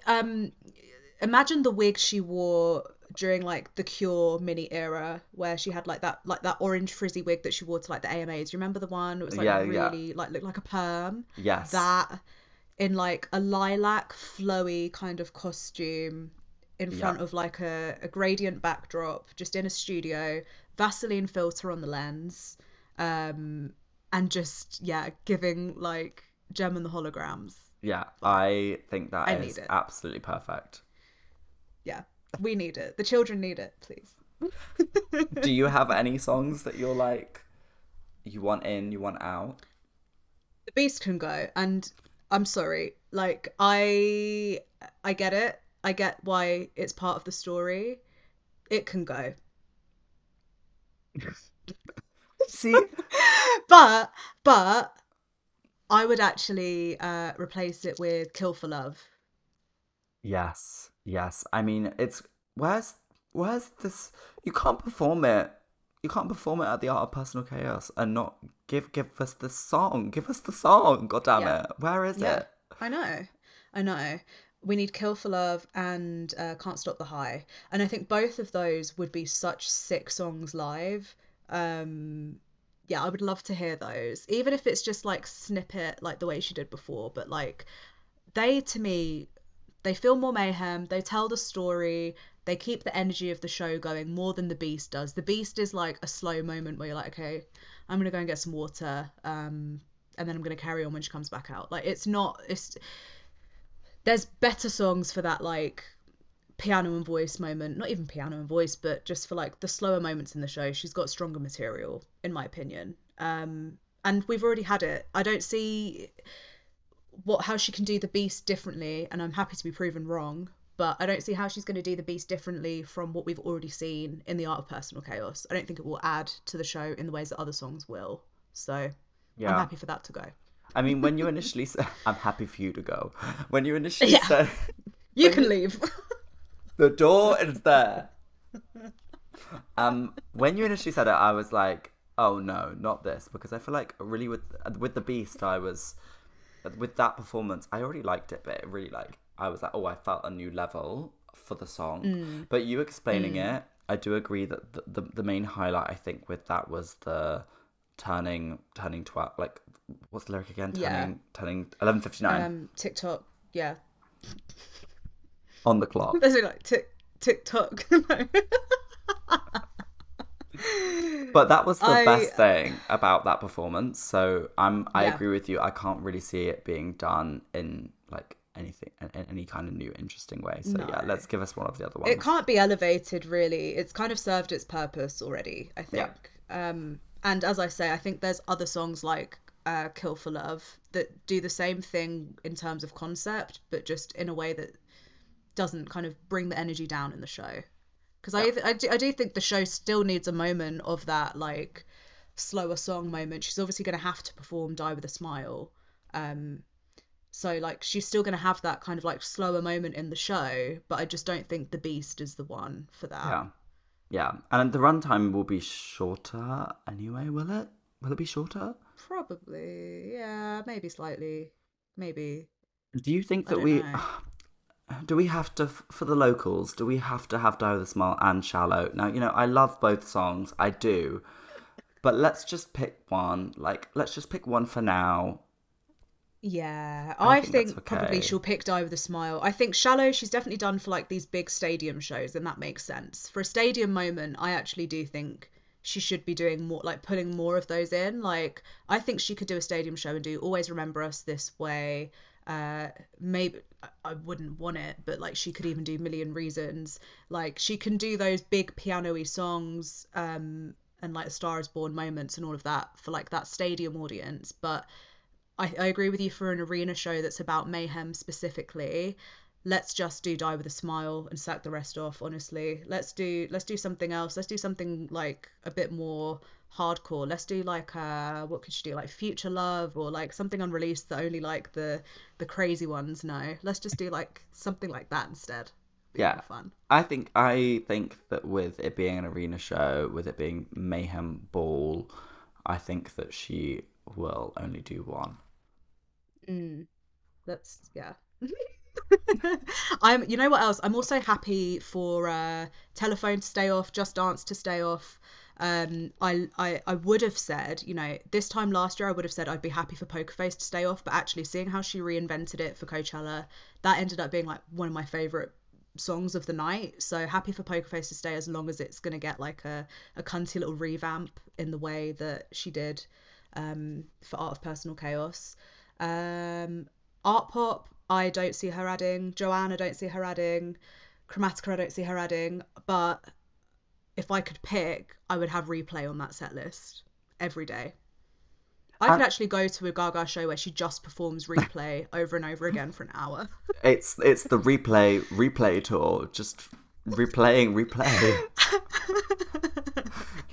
imagine the wig she wore during like the Cure mini era where she had like that orange frizzy wig that she wore to like the AMAs. You remember the one? It was like Yeah, yeah. really like looked like a perm. Yes. That in like a lilac flowy kind of costume in Yeah. front of like a gradient backdrop, just in a studio, Vaseline filter on the lens, um, and just yeah, giving like Gem and the Holograms Yeah. vibe. I think I that need is it. absolutely perfect. Yeah, we need it. The children need it, please. Do you have any songs that you're like, you want in, you want out? The beast can go, and I'm sorry, like I get it. I get why it's part of the story. It can go. See, but but I would actually replace it with Kill for Love. yes, yes. I mean, it's where's where's this? You can't perform it. You can't perform it at the Art of Personal Chaos and not give us the song. Give us the song. God damn Yeah, it. Where is yeah, it? I know, I know. We need Kill for Love and Can't Stop the High, and I think both of those would be such sick songs live. Um, yeah, I would love to hear those, even if it's just like snippet, like the way she did before. But like they, to me, they feel more mayhem. They tell the story. They keep the energy of the show going more than the Beast does. The Beast is like a slow moment where you're like, okay, I'm gonna go and get some water, and then I'm gonna carry on when she comes back out. Like it's not. It's there's better songs for that like piano and voice moment. Not even piano and voice, but just for like the slower moments in the show, she's got stronger material, in my opinion. And we've already had it. I don't see how she can do the Beast differently, and I'm happy to be proven wrong. But I don't see how she's going to do the Beast differently from what we've already seen in the Art of Personal Chaos. I don't think it will add to the show in the ways that other songs will. So I'm Yeah. happy for that to go. I mean, when you initially said, I'm happy for you to go. When you initially Yeah, said, you when can you, leave. the door is there. When you initially said it, I was like, oh no, not this, because I feel like really with the Beast, I was with that performance, I already liked it, but it really like I was like, oh, I felt a new level for the song. Mm, But you explaining mm. it, I do agree that the main highlight I think with that was the turning 12, like what's the lyric again? Yeah. Turning 11:59 TikTok. Yeah. on the clock. There's like TikTok. But that was the I best thing about that performance. So I yeah. agree with you. I can't really see it being done in like anything in any kind of new interesting way. So No. yeah, let's give us one of the other It ones. can't be elevated really. It's kind of served its purpose already, I Yeah. think. And as I say, I think there's other songs like Kill for Love that do the same thing in terms of concept, but just in a way that doesn't kind of bring the energy down in the show. Because Yeah. I do think the show still needs a moment of that like slower song moment. She's obviously going to have to perform Die with a Smile. Um, so like she's still going to have that kind of like slower moment in the show, but I just don't think The Beast is the one for that. Yeah. Yeah. And the runtime will be shorter anyway, will it? Will it be shorter? Probably, yeah, maybe slightly, maybe. Do you think I that don't we know. do we have to for the locals, do we have to have Die with a Smile and Shallow? Now, I love both songs. I do. But let's just pick one. Like, let's just pick one for now. Yeah, I I think that's think probably okay. she'll pick Die with a Smile. I think Shallow she's definitely done for like these big stadium shows, and that makes sense. For a stadium moment, I actually do think she should be doing more, like pulling more of those in. Like, I think she could do a stadium show and do Always Remember Us This Way. Maybe I wouldn't want it, but like she could even do Million Reasons. Like, she can do those big piano-y songs, and like Star is Born moments and all of that for like that stadium audience. But I agree with you for an arena show that's about mayhem specifically. Let's just do Die with a Smile and sack the rest off, honestly. Let's do something else. Let's do something like a bit more hardcore. Let's do like what could you do? Like Future Love or like something unreleased that only like the crazy ones know. Let's just do like something like that instead. Be Yeah. more fun. I think that with it being an arena show, with it being Mayhem Ball, I think that she will only do one. Mm, that's yeah. You know what else? I'm also happy for Telephone to stay off, Just Dance to stay off. I would have said, this time last year I would have said I'd be happy for Poker Face to stay off, but actually seeing how she reinvented it for Coachella, that ended up being like one of my favorite songs of the night. So happy for Poker Face to stay as long as it's gonna get like a cunty little revamp in the way that she did for Art of Personal Chaos. Art Pop, I don't see her adding. Joanne, I don't see her adding. Chromatica, I don't see her adding. But if I could pick, I would have Replay on that set list every day. I could And actually go to a Gaga show where she just performs Replay over and over again for an hour. it's the replay tour, just replaying replay.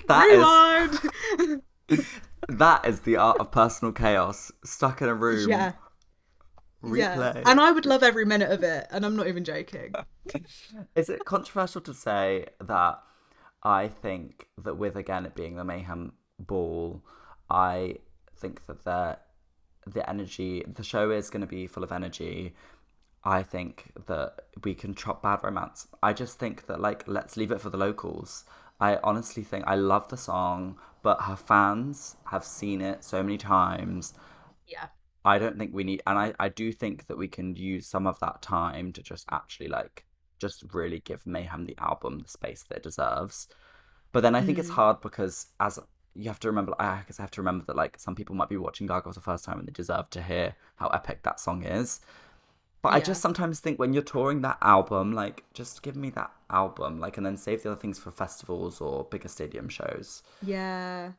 That is Rewind! that is the art of personal chaos. Stuck in a room, Yeah, yeah. replay. And I would love every minute of it, and I'm not even joking. Is it controversial to say that I think that with again it being the Mayhem Ball, I think that the energy, the show is going to be full of energy. I think that we can chop Bad Romance. I just think that like let's leave it for the locals. I honestly think I love the song, but her fans have seen it so many times. Yeah. I don't think we need, and I do think that we can use some of that time to just actually like just really give Mayhem the album the space that it deserves. But then I think it's Mm. hard because as you have to remember, I guess I have to remember that like some people might be watching Gaga for the first time and they deserve to hear how epic that song is. But I just Yeah. sometimes think when you're touring that album, like, just give me that album, like, and then save the other things for festivals or bigger stadium shows. Yeah.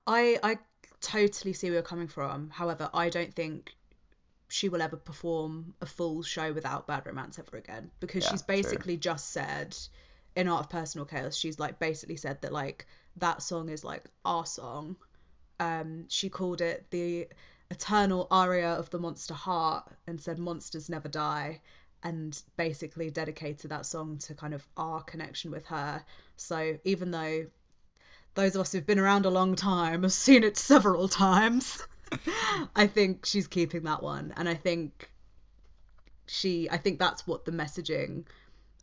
I totally see where you're coming from. However, I don't think she will ever perform a full show without Bad Romance ever again, because Yeah, she's true. basically just said in Art of Personal Chaos, she's like basically said that like that song is like our song. She called it the eternal aria of the monster heart and said monsters never die, and basically dedicated that song to kind of our connection with her. So even though those of us who've been around a long time have seen it several times, I think she's keeping that one. And I think that's what the messaging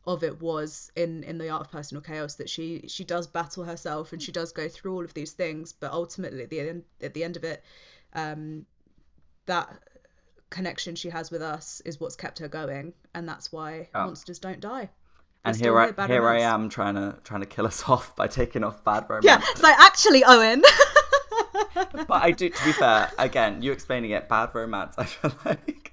of it was in the Art of Personal Chaos, that she does battle herself and she does go through all of these things, but ultimately at the end of it, um that connection she has with us is what's kept her going, and that's why Yeah. monsters don't die. We're And still here, Bad here I Romance. am trying to kill us off by taking off Bad Yeah, Romance. so actually, Owen. But I do, to be fair, again, you explaining it, Bad Romance, I feel like,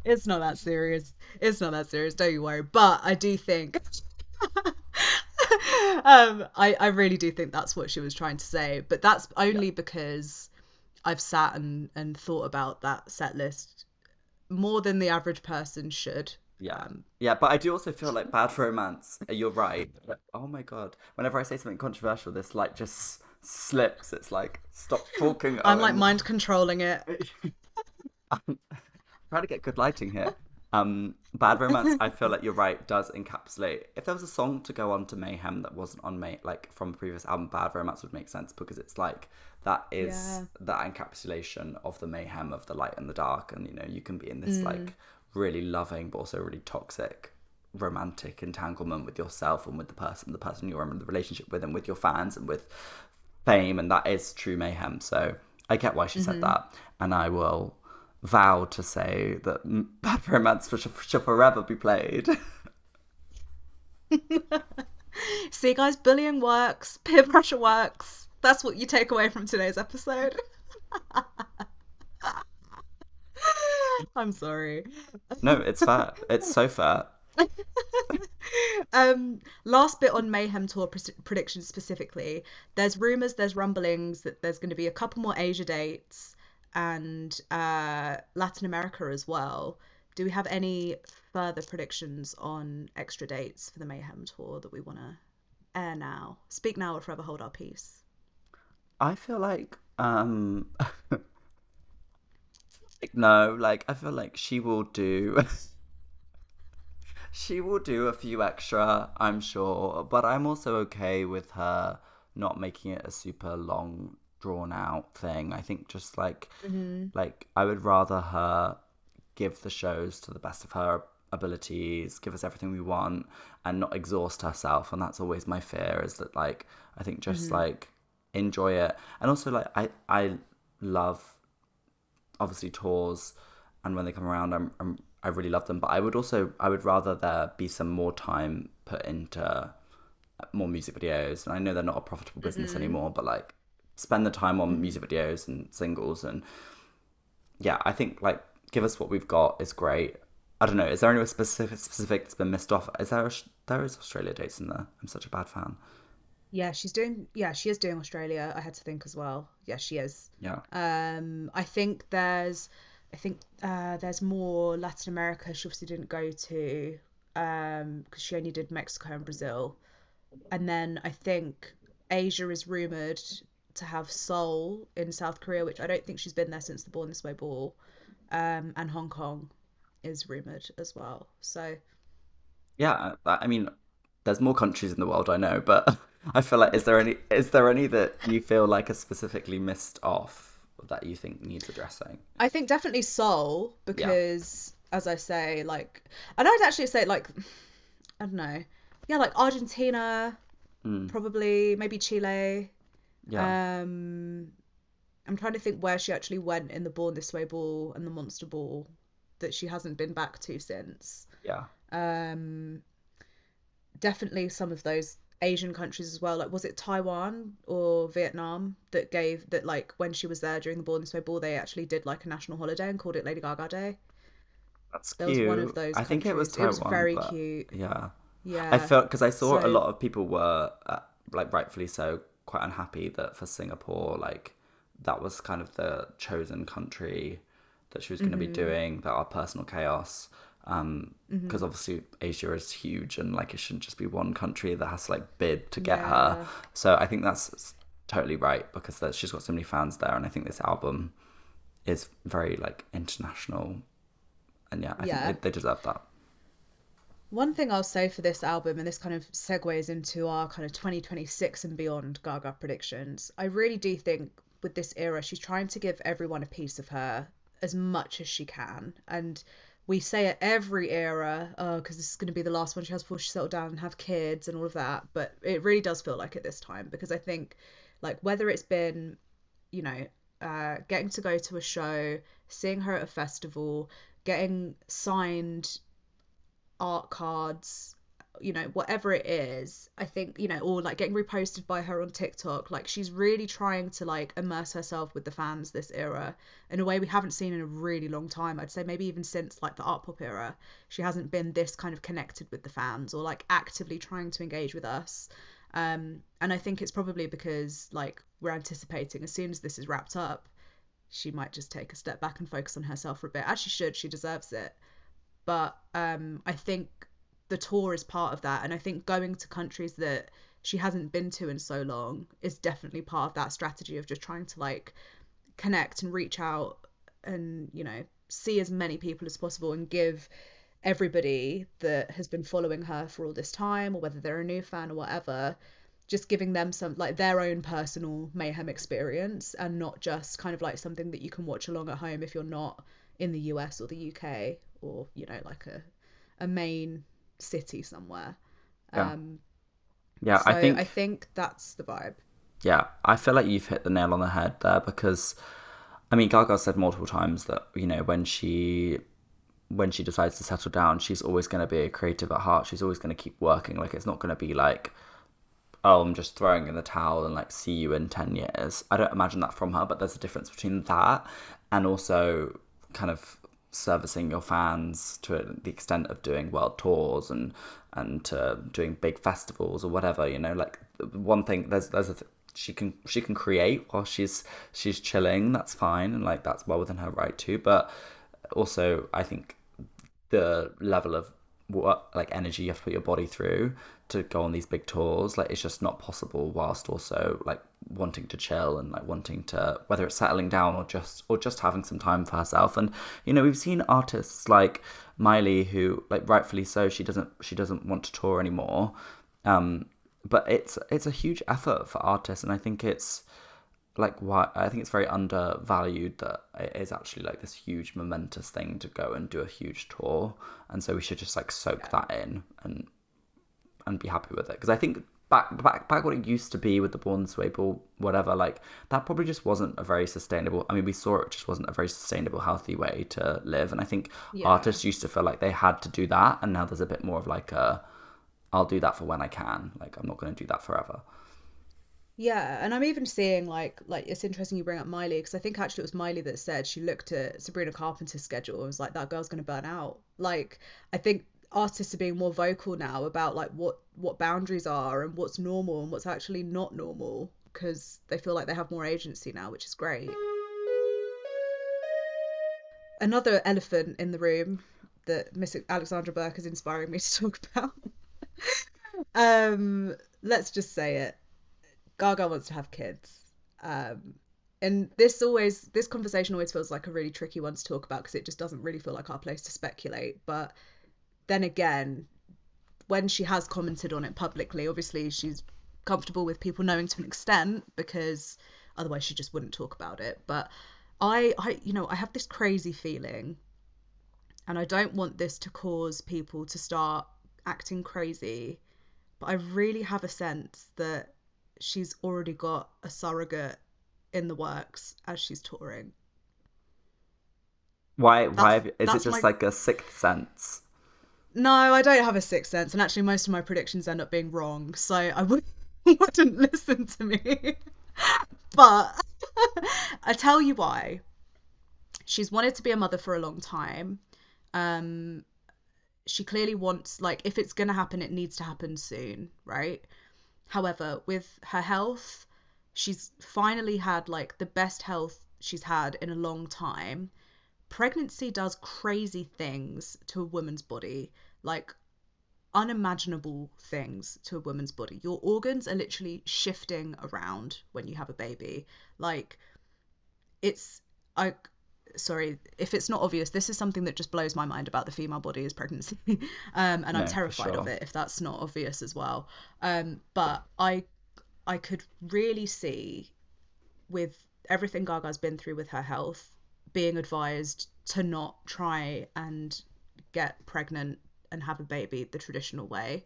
It's not that serious. It's not that serious. Don't you worry. But I do think, I really do think that's what she was trying to say. But that's yeah, only because I've sat and thought about that set list more than the average person should. yeah. Um, Yeah, but I do also feel like Bad Romance, you're right. Oh my God. Whenever I say something controversial, this like just slips. It's like, stop talking, I'm like Owen. mind controlling it. I'm trying to get good lighting here. Bad Romance, I feel like you're right, does encapsulate. If there was a song to go on to Mayhem that wasn't on like from the previous album, Bad Romance would make sense because it's like that is Yeah. that encapsulation of the mayhem of the light and the dark, and you can be in this Mm, like really loving but also really toxic romantic entanglement with yourself and with the person you're in the relationship with, and with your fans and with fame, and that is true mayhem. So I get why she said hmm that, and I will vow to say that Bad Romance should forever be played. See, guys, bullying works. Peer pressure works. That's what you take away from today's episode. I'm sorry. No, it's fair. It's so fair. Last bit on Mayhem Tour predictions specifically. There's rumors, there's rumblings that there's going to be a couple more Asia dates and Latin America as well. Do we have any further predictions on extra dates for the Mayhem Tour that we want to air now? Speak now or forever hold our peace. I feel like like, no, like I feel like she will do she will do a few extra, I'm sure, but I'm also okay with her not making it a super long drawn out thing. I think just Hmm like I would rather her give the shows to the best of her abilities, give us everything we want, and not exhaust herself. And that's always my fear, is that like I think just hmm like enjoy it. And also like I love obviously tours, and when they come around, I really love them. But I would rather there be some more time put into more music videos. And I know they're not a profitable business hmm anymore, but like spend the time on hmm music videos and singles. And yeah, I think like give us what we've got is great. I don't know. Is there anywhere specific that's been missed off? There is Australia dates in there? I'm such a bad fan. Yeah, she's doing. Yeah, she is doing Australia. I had to think as well. Yeah, she is. Yeah, I think there's more Latin America. She obviously didn't go to because she only did Mexico and Brazil. And then I think Asia is rumored to have Seoul in South Korea, which I don't think she's been there since the Born This Way ball. And Hong Kong is rumored as well. So yeah. I mean, there's more countries in the world I know, but I feel like is there any that you feel like are specifically missed off that you think needs addressing? I think definitely Seoul Yeah. because, as I say, like, and I'd actually say like I don't know, yeah, like Argentina, Mm, probably maybe Chile. yeah. Um, I'm trying to think where she actually went in the Born This Way ball and the Monster ball that she hasn't been back to since. Yeah. Um, Definitely some of those Asian countries as well. Like, was it Taiwan or Vietnam that gave that, like, when she was there during the Born This Way ball, they actually did like a national holiday and called it Lady Gaga Day. That's There was one of cute. those I think it was countries. It was Taiwan, very but cute. yeah. I Yeah. felt because I saw a So, lot of people were like rightfully so quite unhappy that for Singapore like that was kind of the chosen country that she was going to be mhm, doing that our personal chaos because mhm. obviously Asia is huge and like it shouldn't just be one country that has to like bid to get her. Yeah. So I think that's totally right because she's got so many fans there and I think this album is very like international and yeah, I think Yeah. they deserve that. One thing I'll say for this album, and this kind of segues into our kind of 2026 and beyond Gaga predictions, I really do think with this era, she's trying to give everyone a piece of her as much as she can. And we say at every era, oh, because this is going to be the last one she has before she settled down and have kids and all of that. But it really does feel like it this time because I think, like, whether it's been, you know, getting to go to a show, seeing her at a festival, getting signed art cards, whatever it is, I think, or like getting reposted by her on TikTok, like she's really trying to like immerse herself with the fans this era in a way we haven't seen in a really long time. I'd say maybe even since like the art pop era, she hasn't been this kind of connected with the fans or like actively trying to engage with us. And I think it's probably because like we're anticipating as soon as this is wrapped up, she might just take a step back and focus on herself for a bit, as she should. She deserves it. But I think the tour is part of that, and I think going to countries that she hasn't been to in so long is definitely part of that strategy of just trying to like connect and reach out and see as many people as possible and give everybody that has been following her for all this time, or whether they're a new fan or whatever, just giving them some like their own personal mayhem experience and not just kind of like something that you can watch along at home if you're not in the US or the UK, or like a main city somewhere. Yeah. um Yeah, I so I think think that's the vibe. yeah, I feel like you've hit the nail on the head there because I mean Gaga said multiple times that, when she decides to settle down, she's always going to be a creative at heart. She's always going to keep working. Like it's not going to be like, oh, I'm just throwing in the towel and like see you in 10 years. I don't imagine that from her, but there's a difference between that and also kind of servicing your fans to the extent of doing world tours and doing big festivals or whatever, like one thing she can create while she's chilling, that's fine and like that's well within her right to, but also I think the level of what like energy you have to put your body through to go on these big tours, like it's just not possible whilst also like wanting to chill and like wanting to, whether it's settling down or just having some time for herself. And we've seen artists like Miley who like rightfully so she doesn't want to tour anymore, but it's a huge effort for artists, and I think it's like why I think it's very undervalued that it is actually like this huge momentous thing to go and do a huge tour, and so we should just like soak Yeah. that in and be happy with it, because I think back what it used to be with the Born This Way or whatever, like that probably just wasn't a very sustainable. I mean, we saw it just wasn't a very sustainable, healthy way to live, and I think Yeah. artists used to feel like they had to do that, and now there's a bit more of like a I'll do that for when I can. Like I'm not going to do that forever. Yeah, and I'm even seeing like it's interesting you bring up Miley because I think actually it was Miley that said she looked at Sabrina Carpenter's schedule and was like, that girl's gonna burn out. Like I think artists are being more vocal now about like what boundaries are and what's normal and what's actually not normal because they feel like they have more agency now, which is great. Another elephant in the room that Miss Alexandra Burke is inspiring me to talk about. Let's just say it. Gaga wants to have kids. Um, and this conversation always feels like a really tricky one to talk about because it just doesn't really feel like our place to speculate. But then again, when she has commented on it publicly, obviously she's comfortable with people knowing to an extent because otherwise she just wouldn't talk about it. But I have this crazy feeling, and I don't want this to cause people to start acting crazy, but I really have a sense that she's already got a surrogate in the works as she's touring. Why That's is it that's just my like a sixth sense? No, I don't have a sixth sense, and actually, most of my predictions end up being wrong, so wouldn't listen to me. But I tell you why. She's wanted to be a mother for a long time. Um, she clearly wants, like, if it's gonna happen, it needs to happen soon, right? However, with her health, she's finally had like the best health she's had in a long time. Pregnancy does crazy things to a woman's body, like unimaginable things to a woman's body. Your organs are literally shifting around when you have a baby. Like it's I sorry if it's not obvious, this is something that just blows my mind about the female body is pregnancy. And I'm No, for terrified of sure. it if that's not obvious as well. But I could really see, with everything Gaga's been through with her health, being advised to not try and get pregnant and have a baby the traditional way.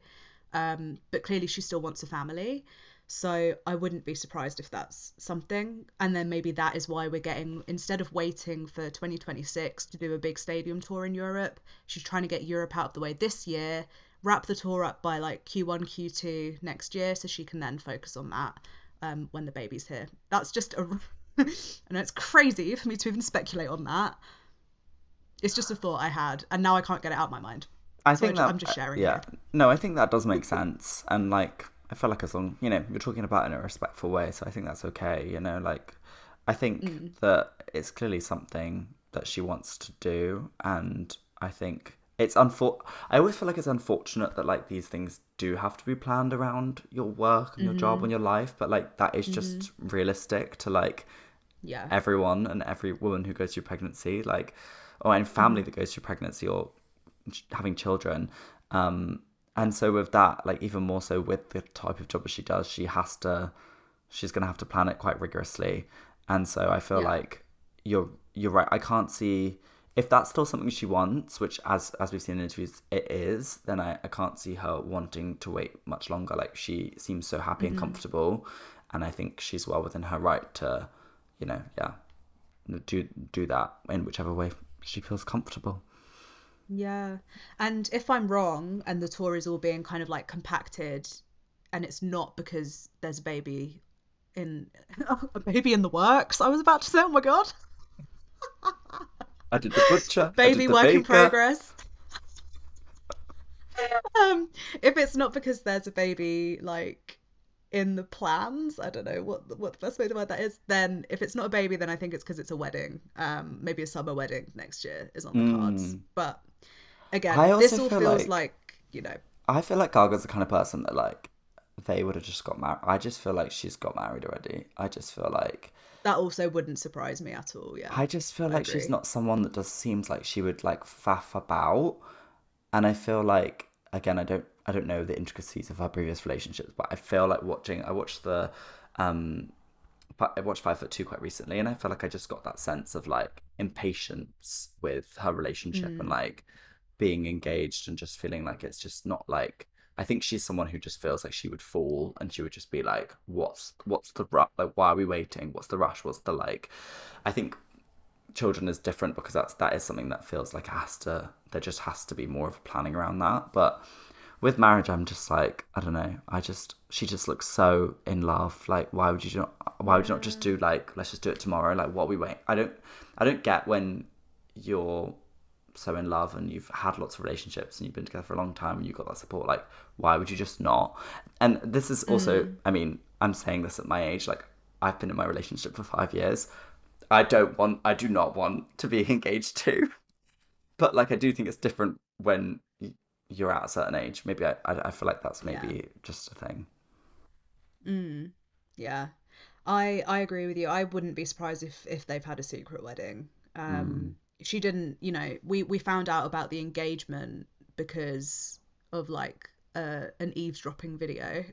But clearly, she still wants a family. So I wouldn't be surprised if that's something. And then maybe that is why we're getting, instead of waiting for 2026 to do a big stadium tour in Europe, she's trying to get Europe out of the way this year, wrap the tour up by like Q1, Q2 next year, so she can then focus on that when the baby's here. That's just a. I know it's crazy for me to even speculate on that. It's just a thought I had, and now I can't get it out of my mind. I So think that, I'm just sharing yeah, here. no, I think that does make sense. And like, I feel like as long, you're talking about it in a respectful way, so I think that's okay. Like, I think Mm, that it's clearly something that she wants to do, and I think I always feel like it's unfortunate that like these things do have to be planned around your work and your job and mhm, your life, but like that is mhm. just realistic to like Yeah. everyone and every woman who goes through pregnancy, like, or any family Mhm. that goes through pregnancy or having children. And so with that, like even more so with the type of job that she does, she's gonna have to plan it quite rigorously. And so I feel Yeah. like you're right. I can't see if that's still something she wants, which as we've seen in interviews it is, then I can't see her wanting to wait much longer. Like she seems so happy and Mhm. comfortable, and I think she's well within her right to, yeah, do that in whichever way she feels comfortable. Yeah. And if I'm wrong and the tour is all being kind of like compacted and it's not because there's a baby in a baby in the works, I was about to say, oh my God. I did the butcher, I did Baby the work in baker. progress. Um, if it's not because there's a baby like in the plans, I don't know what the best way to word that is. Then if it's not a baby, then I think it's because it's a wedding. Maybe a summer wedding next year is on the cards. Mm. But I again, also this all feel feels like like, you know, I feel like Gaga's the kind of person that like they would have just got married. I just feel like she's got married already. that also wouldn't surprise me at all. Yeah, I just feel I like she's agree. not someone that just seems like she would like faff about. And I feel like again, I don't know the intricacies of her previous relationships, but I feel like um I watched 5'2" quite recently, and I feel like I just got that sense of like impatience with her relationship and Mm, like being engaged and just feeling like it's just not like. I think she's someone who just feels like she would fall and she would just be like, "What's the rush? Like, why are we waiting? What's the rush? What's the like?" I think children is different because that is something that feels like it has to. There just has to be more of a planning around that, but with marriage, I'm just like, I don't know. She just looks so in love. Like, why would you not just yeah. do like, let's just do it tomorrow? Like, what we wait? I don't get when you're so in love and you've had lots of relationships and you've been together for a long time and you've got that support. Like, why would you just not? And this is also, Mm, I mean, I'm saying this at my age. Like, I've been in my relationship for 5 years. I do not want to be engaged to. But like, I do think it's different when you're at a certain age. Maybe I feel like that's yeah. maybe just a thing. Mm, yeah. I agree with you. I wouldn't be surprised if they've had a secret wedding. Mm. She didn't, we found out about the engagement because of like an eavesdropping video.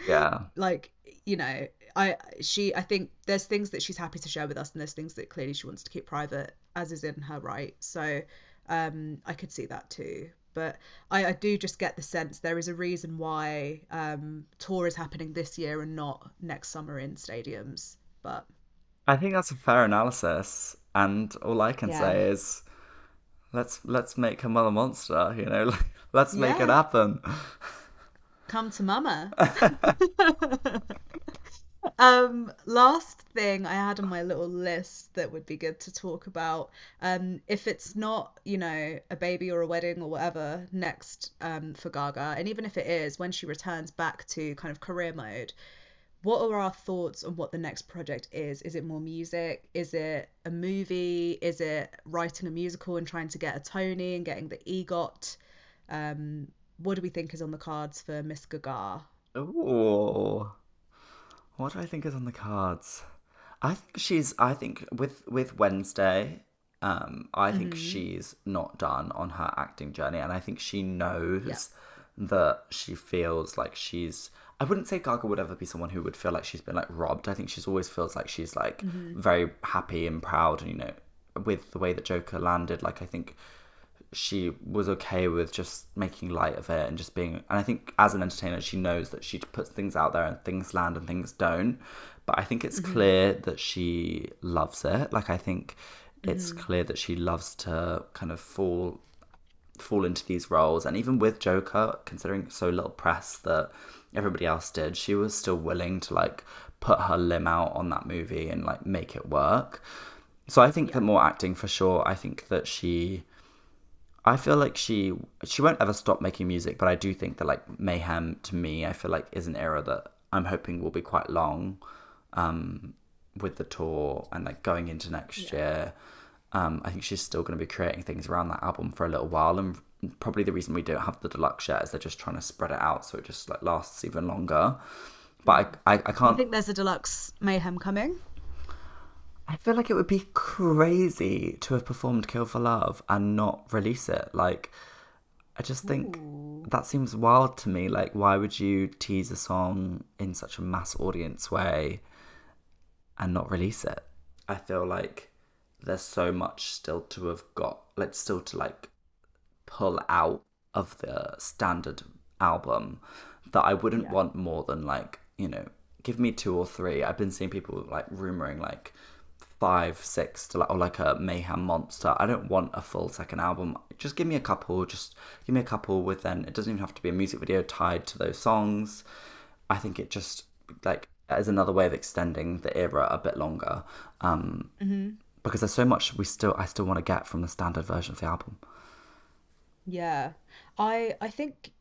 Yeah. Like, you know, I think there's things that she's happy to share with us and there's things that clearly she wants to keep private, as is in her right. So, I could see that too. But I do just get the sense there is a reason why tour is happening this year and not next summer in stadiums. But I think that's a fair analysis. And all I can yeah, say is let's make her mother monster, like, let's make it Yeah, happen. come to mama. Last thing I had on my little list that would be good to talk about, if it's not, a baby or a wedding or whatever next, for Gaga, and even if it is, when she returns back to kind of career mode, what are our thoughts on what the next project is? Is it more music? Is it a movie? Is it writing a musical and trying to get a Tony and getting the EGOT? What do we think is on the cards for Miss Gaga? Ooh, what do I think is on the cards? I think with Wednesday, I think Hmm. she's not done on her acting journey, and I think she Yeah. knows that she feels like she's. I wouldn't say Gaga would ever be someone who would feel like she's been like robbed. I think she's always feels like she's like Hmm. very happy and proud, and with the way that Joker landed, like I think she was okay with just making light of it and just being. And I think as an entertainer, she knows that she puts things out there and things land and things don't. But I think it's Hmm. clear that she loves it. Like I think it's Hmm. clear that she loves to kind of fall into these roles. And even with Joker, considering so little press that everybody else did, she was still willing to like put her limb out on that movie and like make it work. So I think that Yeah. more acting for sure. I think that I feel like she won't ever stop making music, but I do think that like Mayhem to me, I feel like is an era that I'm hoping will be quite long, with the tour and like going into next Yeah. year. I think she's still going to be creating things around that album for a little while, and probably the reason we don't have the deluxe yet is they're just trying to spread it out so it just like lasts even longer. Yeah. But I Do you can't. think there's a deluxe Mayhem coming? I feel like it would be crazy to have performed Kill for Love and not release it. Like, I just think Ooh. that seems wild to me. Like, why would you tease a song in such a mass audience way and not release it? I feel like there's so much still to have got, like, still to like pull out of the standard album that I wouldn't Yeah. want more than like, give me two or three. I've been seeing people like rumoring like five, six to like or like a Mayhem Monster. I don't want a full second album. Just give me a couple. Just give me a couple with then it doesn't even have to be a music video tied to those songs. I think it just like is another way of extending the era a bit longer. Um, Hmm. because there's so much I still want to get from the standard version of the album. Yeah. I think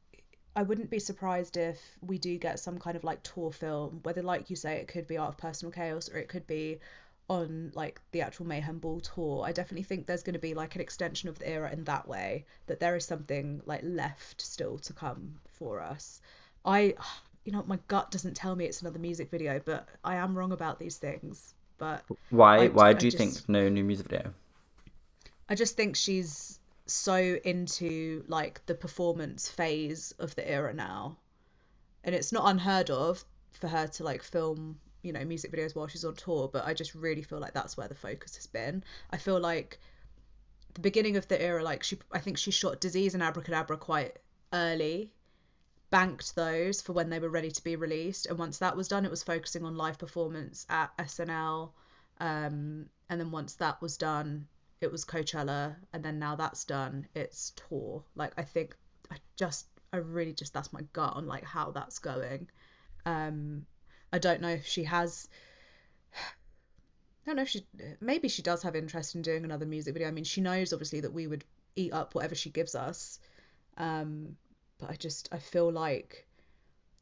I wouldn't be surprised if we do get some kind of like tour film, whether like you say it could be Art of Personal Chaos or it could be on like the actual Mayhem Ball tour. I definitely think there's going to be like an extension of the era in that way, that there is something like left still to come for us. I, my gut doesn't tell me it's another music video, but I am wrong about these things. But Why I, why I do you just think no new music video? I just think she's so into like the performance phase of the era now, and it's not unheard of for her to like film music videos while she's on tour, but I just really feel like that's where the focus has been. I feel like the beginning of the era, like I think she shot Disease and Abracadabra quite early, banked those for when they were ready to be released, and once that was done it was focusing on live performance at SNL, and then once that was done it was Coachella, and then now that's done it's tour. Like I think I really just that's my gut on like how that's going. um I don't know if she has, I don't know if she, maybe she does have interest in doing another music video. I mean, she knows obviously that we would eat up whatever she gives us. um but I feel like,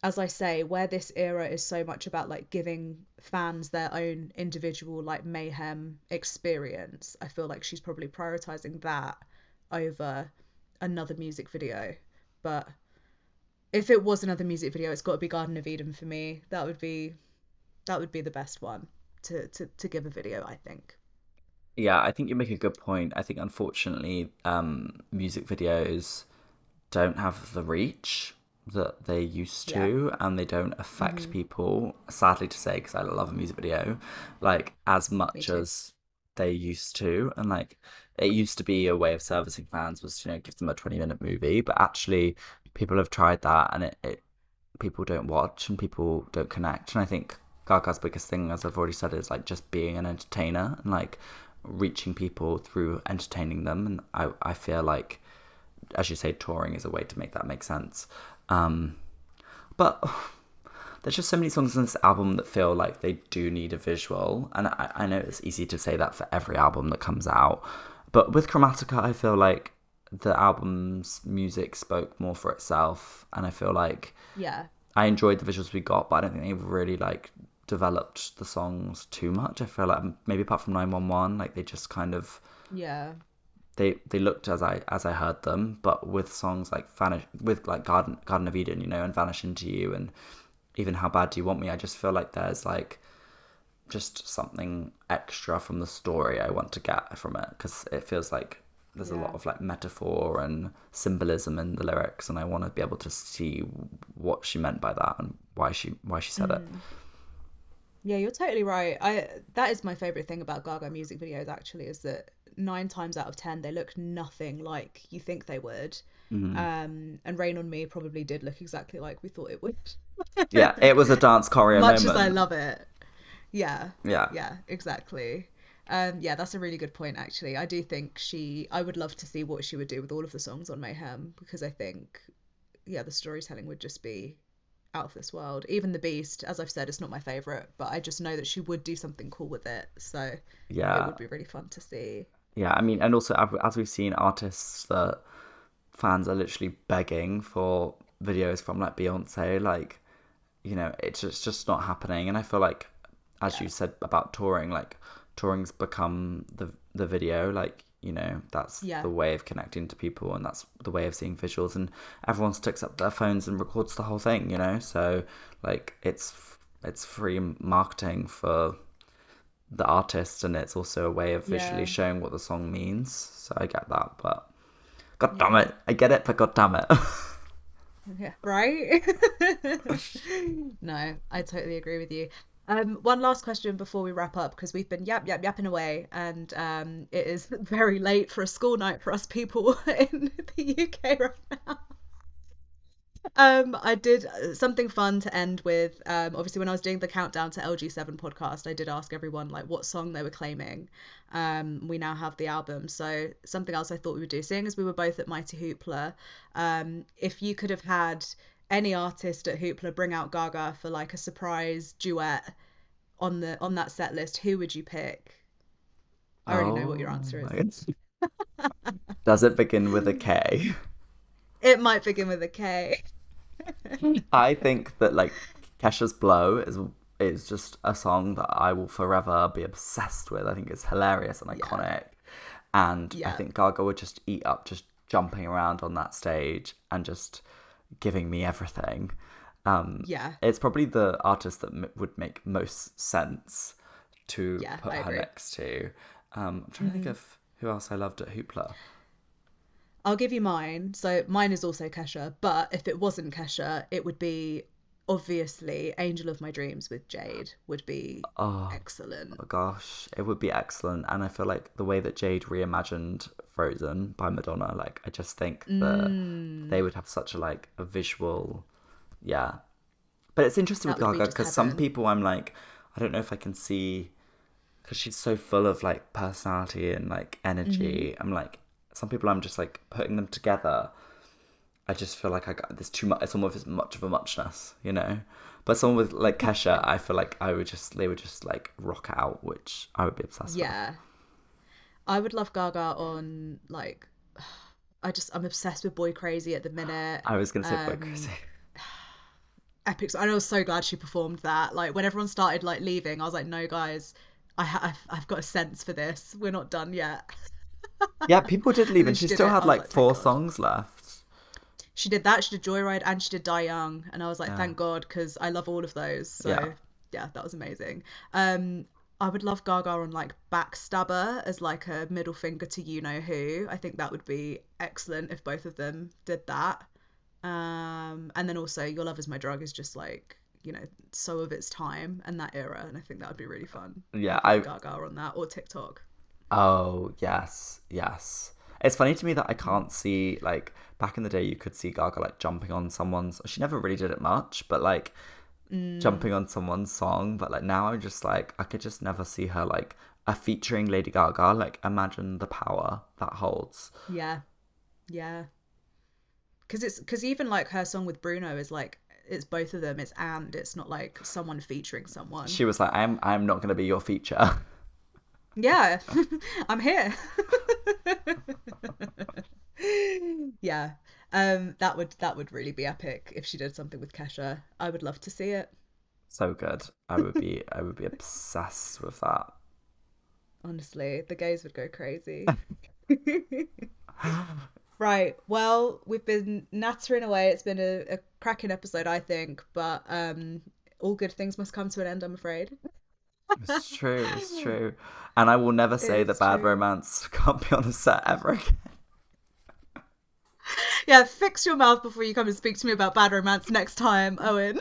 as I say, where this era is so much about like giving fans their own individual like Mayhem experience, I feel like she's probably prioritizing that over another music video. But if it was another music video, it's got to be Garden of Eden for me. That would be the best one to give a video, I think. Yeah, I think you make a good point. I think unfortunately, music videos don't have the reach that they used Yeah. to, and they don't affect Hmm. people, sadly to say, because I love a music video, like as Me much too. as they used to. And like it used to be a way of servicing fans was, give them a 20-minute movie, but actually people have tried that and it people don't watch and people don't connect. And I think Gaga's biggest thing, as I've already said, is like just being an entertainer and like reaching people through entertaining them, and I feel like, as you say, touring is a way to make that make sense. But there's just so many songs on this album that feel like they do need a visual, and I know it's easy to say that for every album that comes out, but with Chromatica, I feel like the album's music spoke more for itself, and I feel like Yeah. I enjoyed the visuals we got, but I don't think they really like developed the songs too much. I feel like maybe apart from 911, like they just kind of Yeah. they looked as I heard them, but with songs like Vanish, with like Garden of Eden, and Vanish Into You, and even How Bad Do You Want Me, I just feel like there's like just something extra from the story I want to get from it, because it feels like there's a lot Yeah. of like metaphor and symbolism in the lyrics, and I want to be able to see what she meant by that and why she said it. Mm. Yeah, you're totally right. I That is my favorite thing about Gaga music videos actually, is that 9 times out of 10 they look nothing like you think they would. Hmm. And Rain on Me probably did look exactly like we thought it would. Yeah, it was a dance choreo Much as I moment. love it. Yeah, Yeah, yeah, exactly. Yeah, that's a really good point actually. I do think I would love to see what she would do with all of the songs on Mayhem, because I think, yeah, the storytelling would just be out of this world. Even The Beast, as I've said, it's not my favorite, but I just know that she would do something cool with it. So it yeah, would be really fun to see. yeah. I mean, and also as we've seen artists that fans are literally begging for videos from, like Beyonce, like it's just not happening. And I feel like, as you Yeah. said about touring, like touring's become the video, like that's Yeah. the way of connecting to people, and that's the way of seeing visuals, and everyone sticks up their phones and records the whole thing, so like it's free marketing for the artist, and it's also a way of visually Yeah. showing what the song means. So I get that, but god damn Yeah. it, I get it, but god damn it. Yeah, right? No, I totally agree with you. One last question before we wrap up, because we've been yapping away, and it is very late for a school night for us people in the UK right now. I did something fun to end with. Obviously, when I was doing the countdown to LG7 podcast, I did ask everyone like what song they were claiming. We now have the album, so something else I thought we would do, seeing as we were both at Mighty Hoopla, if you could have had any artist at Hoopla bring out Gaga for like a surprise duet on that set list, who would you pick? I already know what your Oh answer my is. god. Does it begin with a K? It might begin with a K. I think that like Kesha's Blow is just a song that I will forever be obsessed with. I think it's hilarious and Yeah, iconic. And I yeah, think Gaga would just eat up just jumping around on that stage and just giving me everything. yeah, It's probably the artist that would make most sense to yeah. put I her agree. next to. I'm trying to think Hmm. of who else I loved at Hoopla. I'll give you mine. So mine is also Kesha, but if it wasn't Kesha, it would be obviously Angel of My Dreams with Jade would be Oh, excellent. oh gosh, it would be excellent. And I feel like the way that Jade reimagined Frozen by Madonna, like I just think that Mm, they would have such a visual, yeah. But it's interesting with that would be Gaga just because some heaven. people I'm like, I don't know if I can see, because she's so full of like personality and like Hmm. energy. I'm like, some people I'm just like putting them together. I just feel like I got this too much. It's almost as much of a muchness. But someone with like Kesha, I feel like they would just like rock out, which I would be obsessed with. Yeah, I would love Gaga on like I'm obsessed with Boy Crazy at the minute. I was gonna say Boy Crazy. Um, Epic. And I was so glad she performed that. Like when everyone started like leaving, I was like, no, guys, I've got a sense for this. We're not done yet. Yeah, people did leave, And and then she she did still it. had I was like like, thank four God. songs left. She did that. She did Joyride and she did Die Young. And I was like, Yeah, thank God, because I love all of those. yeah. So yeah, that was amazing. Um, I would love Gaga on like Backstabber as like a middle finger to you know who. I think that would be excellent if both of them did that. And then also Your Love Is My Drug is just like, so of its time and that era. And I think that would be really fun. Yeah, Have like Gaga on that or TikTok. oh, yes, yes. It's funny to me that I can't see, like, back in the day, you could see Gaga, like, jumping on someone's. She never really did it much, but, like, Mm, jumping on someone's song. But, like, now I'm just, like, I could just never see her, like, featuring Lady Gaga. Like, imagine the power that holds. Yeah, yeah. Because even like her song with Bruno is like it's both of them. It's not like someone featuring someone. She was like, I'm not going to be your feature. Yeah, I'm here. Yeah. That would really be epic if she did something with Kesha. I would love to see it. So good. I would be obsessed with that. Honestly, the gays would go crazy. Right. Well, we've been nattering away. It's been a cracking episode, I think, but all good things must come to an end, I'm afraid. It's true, it's true. And I will never say that It's Bad true. Romance can't be on the set ever again. Yeah, fix your mouth before you come and speak to me about bad romance next time, Owen.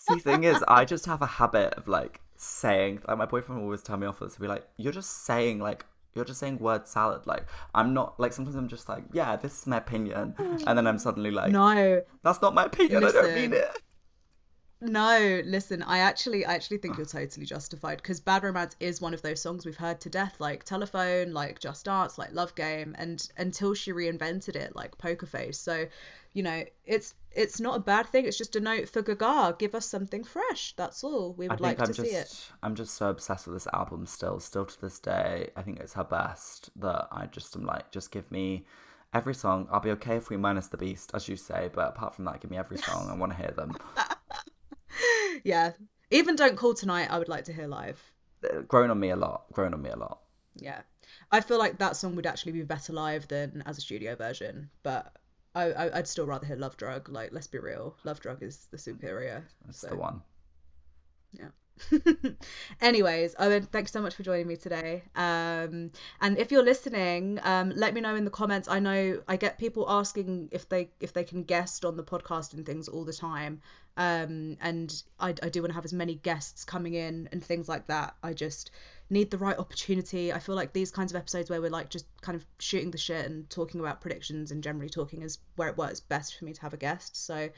See, thing is, I just have a habit of like saying, like my boyfriend will always tell me off for this, to be like, you're just saying word salad. Like, I'm not, like, sometimes I'm just like, yeah, this is my opinion. And then I'm suddenly like, No, that's not my opinion, I don't mean listen. it. No, listen, I actually think you're totally justified because Bad Romance is one of those songs we've heard to death, like Telephone, like Just Dance, like Love Game, and until she reinvented it, like Poker Face. So, it's not a bad thing. It's just a note for Gaga. Give us something fresh. That's all. We I would think like to see it. I'm just so obsessed with this album still to this day. I think it's her best that I just am like, just give me every song. I'll be okay if we minus the beast, as you say, but apart from that, give me every song. I want to hear them. Yeah. Even Don't Call Tonight, I would like to hear live. Grown on me a lot. Grown on me a lot. Yeah. I feel like that song would actually be better live than as a studio version, but I'd still rather hear Love Drug. Like, let's be real, Love Drug is the superior. That's the So, one. yeah. Anyways, Owen, thanks so much for joining me today. And if you're listening, let me know in the comments. I know I get people asking if they can guest on the podcast and things all the time. And I do want to have as many guests coming in and things like that. I just need the right opportunity. I feel like these kinds of episodes where we're like just kind of shooting the shit and talking about predictions and generally talking is where it works best for me to have a guest. So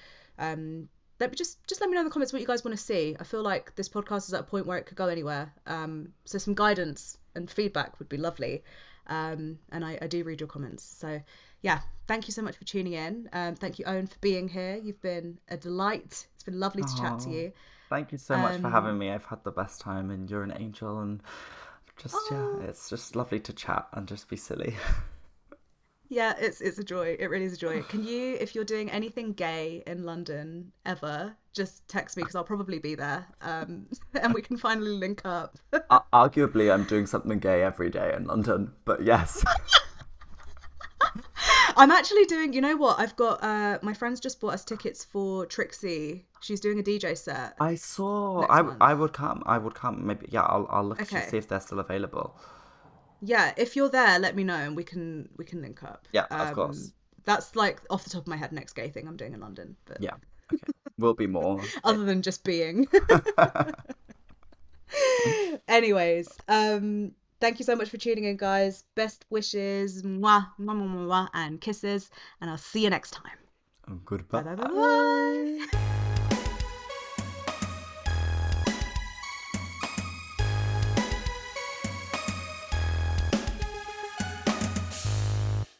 just let me know in the comments what you guys want to see. I feel like this podcast is at a point where it could go anywhere. So some guidance and feedback would be lovely. And I do read your comments. So yeah, thank you so much for tuning in. Thank you, Owen, for being here. You've been a delight. It's been lovely to chat to Oh, you. thank you so much for Um, having me. I've had the best time, and you're an angel, and just yeah, oh, it's just lovely to chat and just be silly. yeah, it's a joy. It really is a joy. Can you, if you're doing anything gay in London ever, just text me because I'll probably be there. And we can finally link up. Arguably, I'm doing something gay every day in London, but yes. I'm actually doing, you know what? I've got my friends just bought us tickets for Trixie. She's doing a DJ set I saw. next month. I would come. I would come. Maybe. Yeah. I'll look to see Okay. if they're still available. Yeah, if you're there, let me know and we can link up. Yeah. Of course. That's like off the top of my head next gay thing I'm doing in London, but Yeah. Okay. Will be more. other than just being. Anyways, thank you so much for tuning in, guys. Best wishes, mwah, mwah, mwah, mwah, mwah, and kisses, and I'll see you next time. Bye bye bye Goodbye. bye.